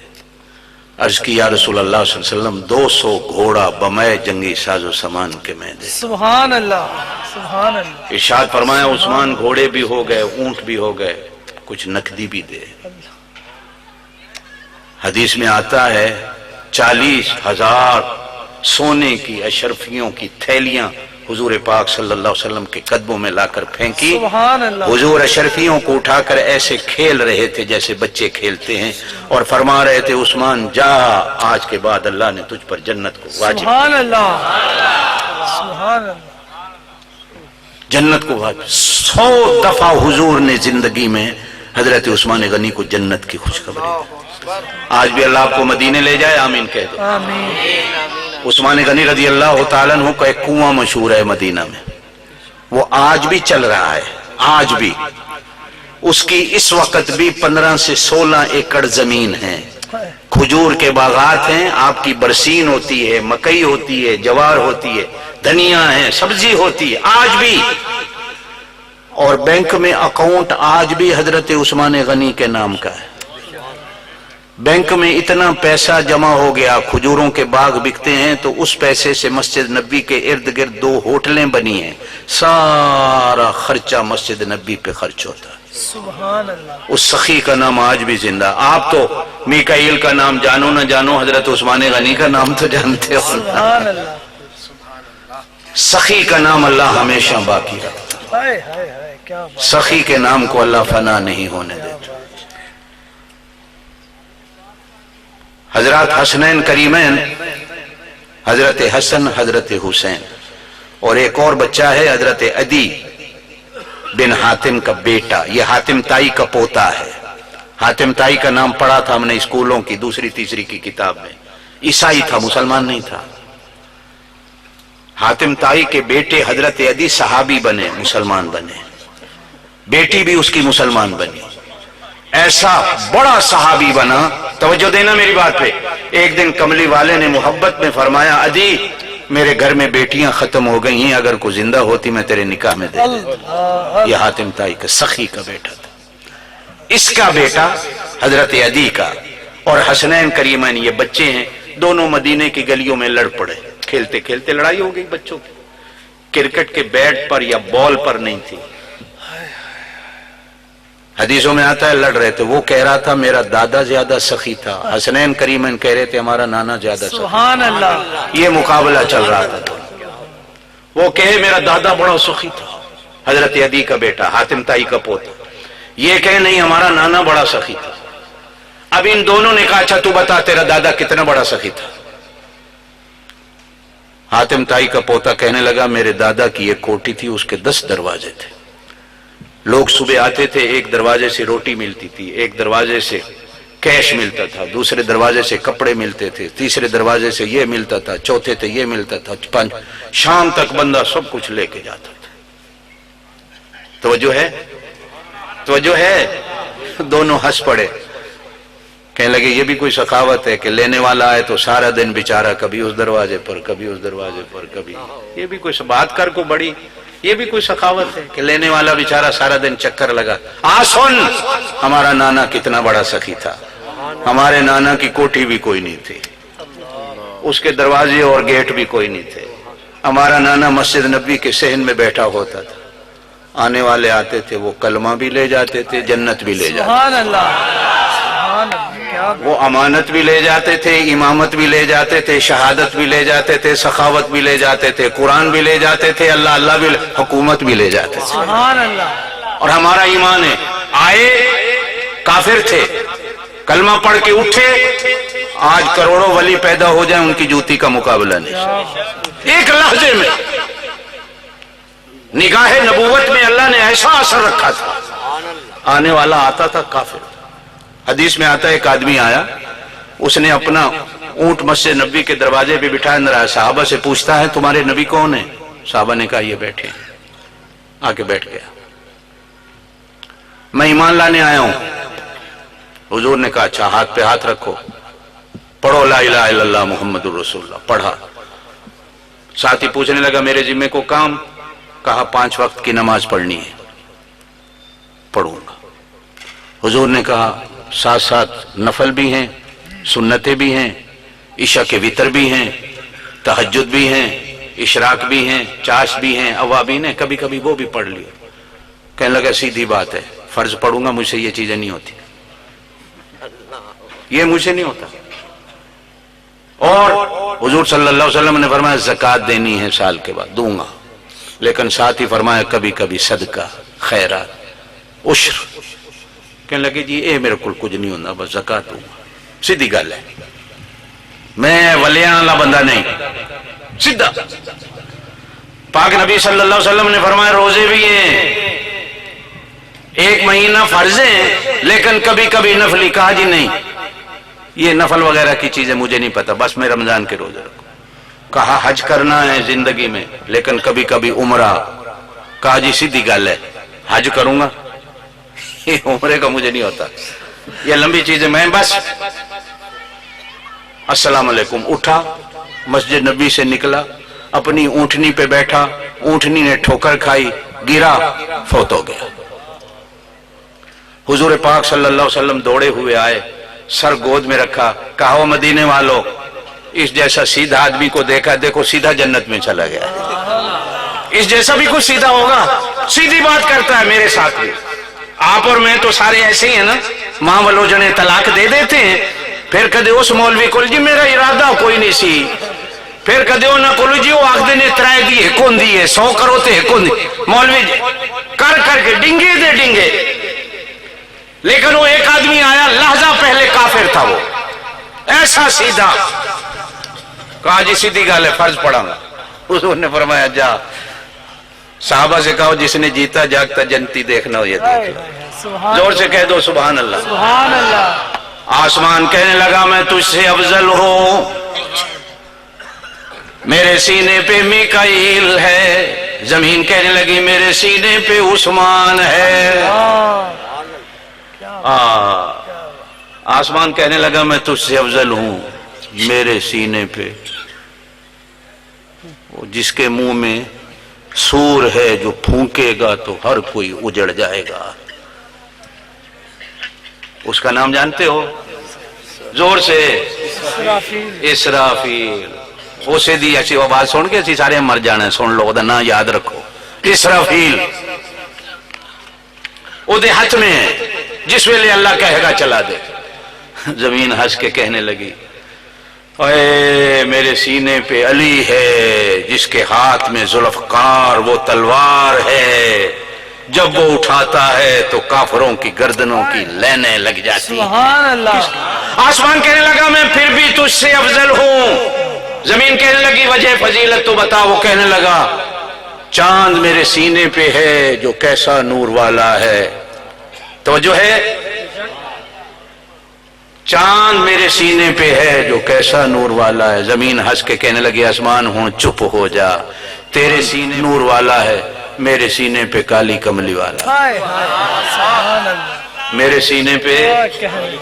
عرض کی یا رسول اللہ صلی اللہ علیہ وسلم 200 گھوڑا بمے جنگی ساز و سامان کے میں دے۔ سبحان اللہ، سبحان اللہ۔ ارشاد فرمایا عثمان گھوڑے بھی ہو گئے، اونٹ بھی ہو گئے، کچھ نقدی بھی دے۔ حدیث میں آتا ہے 40,000 سونے کی اشرفیوں کی تھیلیاں حضور پاک صلی اللہ علیہ وسلم کے قدموں میں لا کر پھینکی۔ سبحان اللہ۔ حضور اشرفیوں کو اٹھا کر ایسے کھیل رہے تھے جیسے بچے کھیلتے ہیں، اور فرما رہے تھے عثمان جا، آج کے بعد اللہ نے تجھ پر جنت کو واجب، سبحان اللہ، سبحان اللہ۔ جنت کو واجب۔ 100 دفعہ حضور نے زندگی میں حضرت عثمان غنی کو جنت کی خوشخبری دی۔ آج بھی اللہ آپ کو مدینے لے جائے، آمین کہہ دو۔ آمین۔ عثمان غنی رضی اللہ تعالیٰ عنہ کا ایک کنواں مشہور ہے مدینہ میں، وہ آج بھی چل رہا ہے، آج بھی اس کی اس وقت بھی 15 سے 16 ایکڑ زمین ہے، کھجور کے باغات ہیں، آپ کی برسین ہوتی ہے، مکئی ہوتی ہے، جوار ہوتی ہے، دھنیا ہے، سبزی ہوتی ہے آج بھی، اور بینک میں اکاؤنٹ آج بھی حضرت عثمان غنی کے نام کا ہے۔ بینک میں اتنا پیسہ جمع ہو گیا، کھجوروں کے باغ بکتے ہیں تو اس پیسے سے مسجد نبی کے ارد گرد 2 ہوٹلیں بنی ہیں، سارا خرچہ مسجد نبی پہ خرچ ہوتا ہے۔ سبحان اللہ۔ اس سخی کا نام آج بھی زندہ۔ آپ تو میکائیل کا نام جانو نہ جانو، حضرت عثمان غنی کا نام تو جانتے ہو۔ سبحان اللہ۔ سخی کا نام اللہ ہمیشہ باقی رکھتا، ہائے ہائے ہائے، کیا بات۔ سخی کے نام کو اللہ فنا نہیں ہونے دیتا۔ حضرات حسنین کریمین، حضرت حسن، حضرت حسین، اور ایک اور بچہ ہے حضرت عدی بن حاتم کا بیٹا، یہ حاتم تائی کا پوتا ہے۔ حاتم تائی کا نام پڑھا تھا ہم نے اسکولوں کی 2ری 3ری کی کتاب میں، عیسائی تھا، مسلمان نہیں تھا۔ حاتم تائی کے بیٹے حضرت عدی صحابی بنے، مسلمان بنے، بیٹی بھی اس کی مسلمان بنی، ایسا بڑا صحابی بنا۔ توجہ دینا میری بات پہ۔ ایک دن کملی والے نے محبت میں فرمایا عدی میرے گھر میں بیٹیاں ختم ہو گئی ہیں، اگر کوئی زندہ ہوتی میں تیرے نکاح میں دے دیتا۔ یہ حاتم طائی کا سخی کا بیٹا تھا۔ اس کا بیٹا حضرت عدی کا اور حسنین کریمین یہ بچے ہیں، دونوں مدینے کی گلیوں میں لڑ پڑے، کھیلتے کھیلتے لڑائی ہو گئی بچوں کی، کرکٹ کے بیٹ پر یا بال پر نہیں تھی، حدیثوں میں آتا ہے لڑ رہے تھے، وہ کہہ رہا تھا میرا دادا زیادہ سخی تھا، حسنین کریمین کہہ رہے تھے ہمارا نانا زیادہ سخی تھا۔ سبحان اللہ، یہ مقابلہ چل رہا تھا، وہ کہے میرا دادا بڑا سخی تھا، حضرت عدی کا بیٹا حاتم طائی کا پوتا، یہ کہے نہیں ہمارا نانا بڑا سخی تھا۔ اب ان دونوں نے کہا اچھا تو بتا تیرا دادا کتنا بڑا سخی تھا؟ حاتم طائی کا پوتا کہنے لگا میرے دادا کی ایک کوٹھی تھی، اس کے 10 دروازے تھے، لوگ صبح آتے تھے، ایک دروازے سے روٹی ملتی تھی، ایک دروازے سے کیش ملتا تھا، دوسرے دروازے سے کپڑے ملتے تھے، تیسرے دروازے سے یہ ملتا تھا، چوتھے تھے یہ ملتا تھا، شام تک بندہ سب کچھ لے کے جاتا تھا۔ توجہ ہے؟ توجہ ہے؟ دونوں ہنس پڑے، کہنے لگے یہ بھی کوئی سخاوت ہے کہ لینے والا آئے تو سارا دن بیچارہ کبھی اس دروازے پر کبھی اس دروازے پر کبھی، یہ بھی کوئی بات کر کو بڑی، یہ بھی کوئی سخاوت ہے کہ لینے والا بیچارہ سارا دن چکر لگا۔ سن ہمارا نانا کتنا بڑا سخی تھا، ہمارے نانا کی کوٹھی بھی کوئی نہیں تھی، اس کے دروازے اور گیٹ بھی کوئی نہیں تھے، ہمارا نانا مسجد نبی کے صحن میں بیٹھا ہوتا تھا، آنے والے آتے تھے وہ کلمہ بھی لے جاتے تھے، جنت بھی لے جاتے سبحان اللہ، سبحان اللہ، کیا تھے، وہ امانت بھی لے جاتے تھے، امامت بھی لے جاتے تھے، شہادت بھی لے جاتے تھے، سخاوت بھی لے جاتے تھے، قرآن بھی لے جاتے تھے، اللہ اللہ بھی حکومت بھی لے جاتے تھے۔ سبحان اللہ، اور ہمارا ایمان ہے، آئے کافر تھے، کلمہ پڑھ کے اٹھے، آج کروڑوں ولی پیدا ہو جائیں ان کی جوتی کا مقابلہ نہیں، ایک لحظے میں نگاہ نبوت میں اللہ نے ایسا اثر رکھا تھا، آنے والا آتا تھا کافر۔ حدیث میں آتا ہے ایک آدمی آیا، اس نے اپنا اونٹ مسجد نبی کے دروازے پہ بٹھایا، اندر آیا، صحابہ سے پوچھتا ہے تمہارے نبی کون ہیں؟ صحابہ نے کہا یہ بیٹھے ہیں، آ کے بیٹھ گیا، میں ایمان لانے آیا ہوں۔ حضور نے کہا اچھا ہاتھ پہ ہاتھ رکھو، پڑھو لا الہ الا اللہ محمد الرسول اللہ، پڑھا۔ ساتھی پوچھنے لگا میرے ذمے کو کام؟ کہا 5 وقت کی نماز پڑھنی ہے، پڑھوں گا۔ حضور نے کہا ساتھ ساتھ نفل بھی ہیں، سنتیں بھی ہیں، عشاء کے وتر بھی ہیں، تہجد بھی ہیں، اشراق بھی ہیں، چاش بھی ہیں، اوابین ہیں، کبھی کبھی وہ بھی پڑھ لیو۔ کہنے لگا سیدھی بات ہے، فرض پڑھوں گا، مجھ سے یہ چیزیں نہیں ہوتی، یہ مجھ سے نہیں ہوتا۔ اور حضور صلی اللہ علیہ وسلم نے فرمایا زکوٰۃ دینی ہے سال کے بعد، دوں گا، لیکن ساتھ ہی فرمایا کبھی کبھی صدقہ، خیرات، عشر۔ کہنے لگے جی اے میرے کو کچھ نہیں ہوتا، بس زکوٰۃ دوں گا، سیدھی گل ہے، میں ولیاں والا بندہ نہیں، سیدھا۔ پاک نبی صلی اللہ علیہ وسلم نے فرمایا روزے بھی ہیں، 1 مہینہ فرض ہیں، لیکن کبھی کبھی نفلی۔ کہا جی نہیں، یہ نفل وغیرہ کی چیزیں مجھے نہیں پتا، بس میں رمضان کے روزے رکھوں۔ کہا حج کرنا ہے زندگی میں، لیکن کبھی کبھی عمرہ۔ کہا جی سیدھی گل ہے، حج کروں گا، یہ عمرے کا مجھے نہیں ہوتا، یہ لمبی چیزیں میں بس۔ السلام علیکم، اٹھا، مسجد نبی سے نکلا، اپنی اونٹنی پہ بیٹھا، اونٹنی نے ٹھوکر کھائی، گرا، فوت ہو گیا۔ حضور پاک صلی اللہ علیہ وسلم دوڑے ہوئے آئے، سر گود میں رکھا، کہا وہ مدینے والوں، اس جیسا سیدھا آدمی کو دیکھا، دیکھو سیدھا جنت میں چلا گیا، اس جیسا بھی کچھ سیدھا ہوگا، سیدھی بات کرتا ہے میرے ساتھ بھی۔ آپ اور میں تو سارے ایسے ہی ہیں نا، ماں والو جنے طلاق دے دیتے ہیں، پھر کدے اس مولوی کو جی میرا ارادہ کوئی نہیں سی، پھر کدے وہ نہ کولو جی وہ آخ دینے ترائے دیئے کون دیئے 100 کروتے کون دیئے، مولوی کر کر کے ڈنگے دے ڈنگے۔ لیکن وہ ایک آدمی آیا لحظہ پہلے کافر تھا، وہ ایسا سیدھا، کہا جی سیدھی گال ہے، فرض پڑھا گا۔ حضور نے فرمایا جا، صحابہ سے کہو جس نے جیتا جاگتا جنتی دیکھنا ہو یہ دیکھ لو، زور سے کہہ دو سبحان اللہ۔ سبحان اللہ، آسمان کہنے لگا میں تجھ سے افضل ہوں، میرے سینے پہ میکائیل ہے، زمین کہنے لگی میرے سینے پہ عثمان ہے، آسمان کہنے لگا میں تجھ سے افضل ہوں، میرے سینے پہ وہ جس کے منہ میں سور ہے جو پھونکے گا تو ہر کوئی اجڑ جائے گا. اس کا نام جانتے ہو؟ زور سے. اسرافیل. اسے دی ایسی آواز سن کے اسی سارے مر جانا ہے. سن لو دا نام یاد رکھو. اسرافیل وہ دے ہاتھ میں ہے. جس ویلے اللہ کہے گا چلا دے. زمین ہنس کے کہنے لگی اے میرے سینے پہ علی ہے جس کے ہاتھ میں ذوالفقار وہ تلوار ہے. جب وہ اٹھاتا ہے تو کافروں کی گردنوں کی لینیں لگ جاتی ہیں. سبحان اللہ. آسمان کہنے لگا میں پھر بھی تجھ سے افضل ہوں. زمین کہنے لگی وجہ فضیلت تو بتا. وہ کہنے لگا چاند میرے سینے پہ ہے جو کیسا نور والا ہے. توجہ ہے. چاند میرے سینے پہ ہے جو کیسا نور والا ہے. زمین ہنس کے کہنے لگی آسمان ہوں چپ ہو جا. تیرے سینے نور والا ہے میرے سینے پہ کالی کملی والا. ہائے ہائے سبحان اللہ. میرے سینے پہ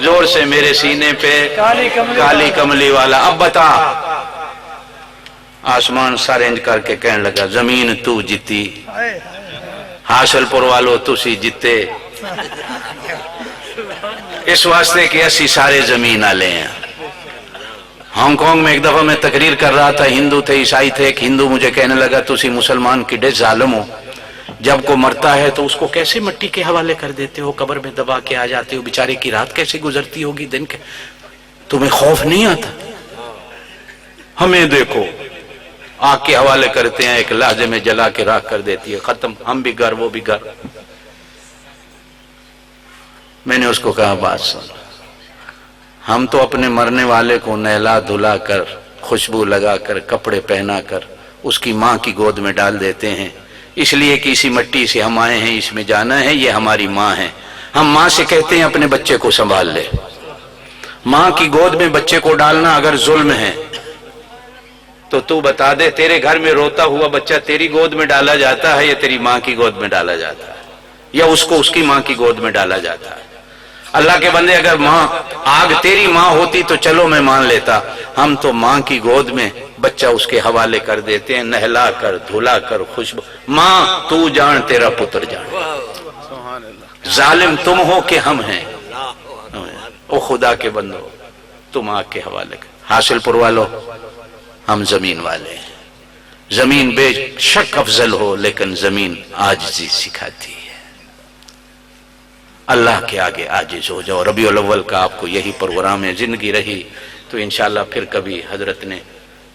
زور سے میرے سینے پہ کالی کملی والا. اب بتا. آسمان سر انج کر کے کہنے لگا زمین تو جیتی. حاصل پور والو تسی جیتے اس واسطے کہ اسی سارے زمین آلے ہیں. ہانگ کانگ میں ایک دفعہ میں تقریر کر رہا تھا. ہندو تھے عیسائی تھے. ایک ہندو مجھے کہنے لگا تسی مسلمان کڈے ظالم ہو. جب کو مرتا ہے تو اس کو کیسے مٹی کے حوالے کر دیتے ہو. قبر میں دبا کے آ جاتے ہو. بیچارے کی رات کیسے گزرتی ہوگی دن کے. تمہیں خوف نہیں آتا؟ ہمیں دیکھو آگ کے حوالے کرتے ہیں. ایک لحظے میں جلا کے راکھ کر دیتی ہے. ختم. ہم بھی گھر وہ بھی گھر. میں نے اس کو کہا بات سن. ہم تو اپنے مرنے والے کو نہلا دھلا کر خوشبو لگا کر کپڑے پہنا کر اس کی ماں کی گود میں ڈال دیتے ہیں. اس لیے کہ اسی مٹی سے ہم آئے ہیں. اس میں جانا ہے. یہ ہماری ماں ہے. ہم ماں سے کہتے ہیں اپنے بچے کو سنبھال لے. ماں کی گود میں بچے کو ڈالنا اگر ظلم ہے تو بتا دے تیرے گھر میں روتا ہوا بچہ تیری گود میں ڈالا جاتا ہے یا تیری ماں کی گود میں ڈالا جاتا ہے یا اس کو اس کی ماں کی گود میں ڈالا جاتا ہے؟ اللہ کے بندے اگر ماں آگ تیری ماں ہوتی تو چلو میں مان لیتا. ہم تو ماں کی گود میں بچہ اس کے حوالے کر دیتے ہیں. نہلا کر دھلا کر خوشبو. ماں تو جان تیرا پتر جان. ظالم تم ہو کہ ہم ہیں. او خدا کے بندو تم آگ کے حوالے کر. حاصل پور والو ہم زمین والے ہیں. زمین بے شک افضل ہو لیکن زمین عاجزی سکھاتی ہے. اللہ کے آگے عاجز ہو جاؤ. ربیع الاول کا آپ کو یہی پروگرام ہے. زندگی رہی تو انشاءاللہ پھر کبھی حضرت نے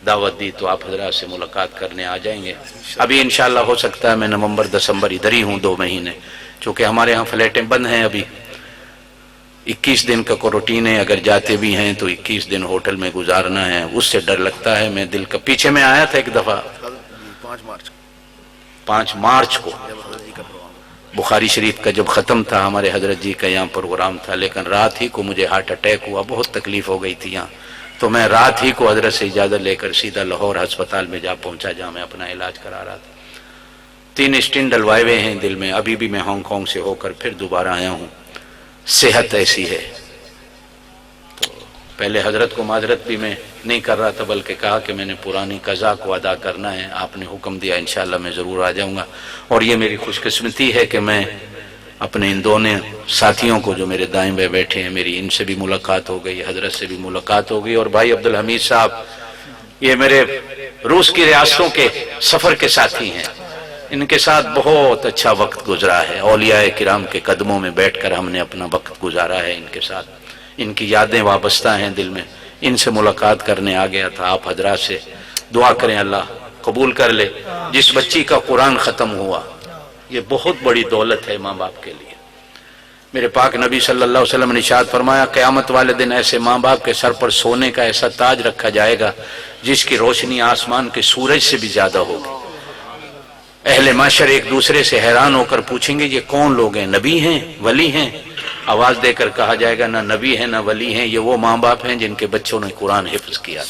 دعوت دی تو آپ حضرات سے ملاقات کرنے آ جائیں گے. ابھی انشاءاللہ ہو سکتا ہے میں نومبر دسمبر ادھر ہی ہوں 2 مہینے. چونکہ ہمارے ہاں فلیٹیں بند ہیں ابھی. 21 دن کا کوروٹین ہے. اگر جاتے بھی ہیں تو 21 دن ہوٹل میں گزارنا ہے. اس سے ڈر لگتا ہے. میں دل کا پیچھے میں آیا تھا ایک دفعہ 5 مارچ کو بخاری شریف کا جب ختم تھا. ہمارے حضرت جی کا یہاں پروگرام تھا لیکن رات ہی کو مجھے ہارٹ اٹیک ہوا. بہت تکلیف ہو گئی تھی یہاں. تو میں رات ہی کو حضرت سے اجازت لے کر سیدھا لاہور ہسپتال میں جا پہنچا جہاں میں اپنا علاج کرا رہا تھا. 3 اسٹنٹ ڈلوائے ہوئے ہیں دل میں. ابھی بھی میں ہانگ کانگ سے ہو کر پھر دوبارہ آیا ہوں. صحت ایسی ہے. تو پہلے حضرت کو معذرت بھی میں نہیں کر رہا تھا بلکہ کہا کہ میں نے پرانی قضا کو ادا کرنا ہے. آپ نے حکم دیا انشاءاللہ میں ضرور آ جاؤں گا. اور یہ میری خوش قسمتی ہے کہ میں اپنے ان دونوں ساتھیوں کو جو میرے دائیں بائیں بیٹھے ہیں میری ان سے بھی ملاقات ہو گئی. حضرت سے بھی ملاقات ہو گئی. اور بھائی عبدالحمید صاحب یہ میرے روس کی ریاستوں کے سفر کے ساتھی ہیں. ان کے ساتھ بہت اچھا وقت گزرا ہے. اولیاء کرام کے قدموں میں بیٹھ کر ہم نے اپنا وقت گزارا ہے ان کے ساتھ. ان کی یادیں وابستہ ہیں دل میں. ان سے ملاقات کرنے آ گیا تھا. آپ حضرات سے دعا کریں اللہ قبول کر لے. جس بچی کا قرآن ختم ہوا یہ بہت بڑی دولت ہے ماں باپ کے لیے. میرے پاک نبی صلی اللہ علیہ وسلم نے ارشاد فرمایا قیامت والے دن ایسے ماں باپ کے سر پر سونے کا ایسا تاج رکھا جائے گا جس کی روشنی آسمان کے سورج سے بھی زیادہ ہوگی. اہل محشر ایک دوسرے سے حیران ہو کر پوچھیں گے یہ کون لوگ ہیں؟ نبی ہیں؟ ولی ہیں؟ آواز دے کر کہا جائے گا نہ نبی ہیں نہ ولی ہیں. یہ وہ ماں باپ ہیں جن کے بچوں نے قرآن حفظ کیا.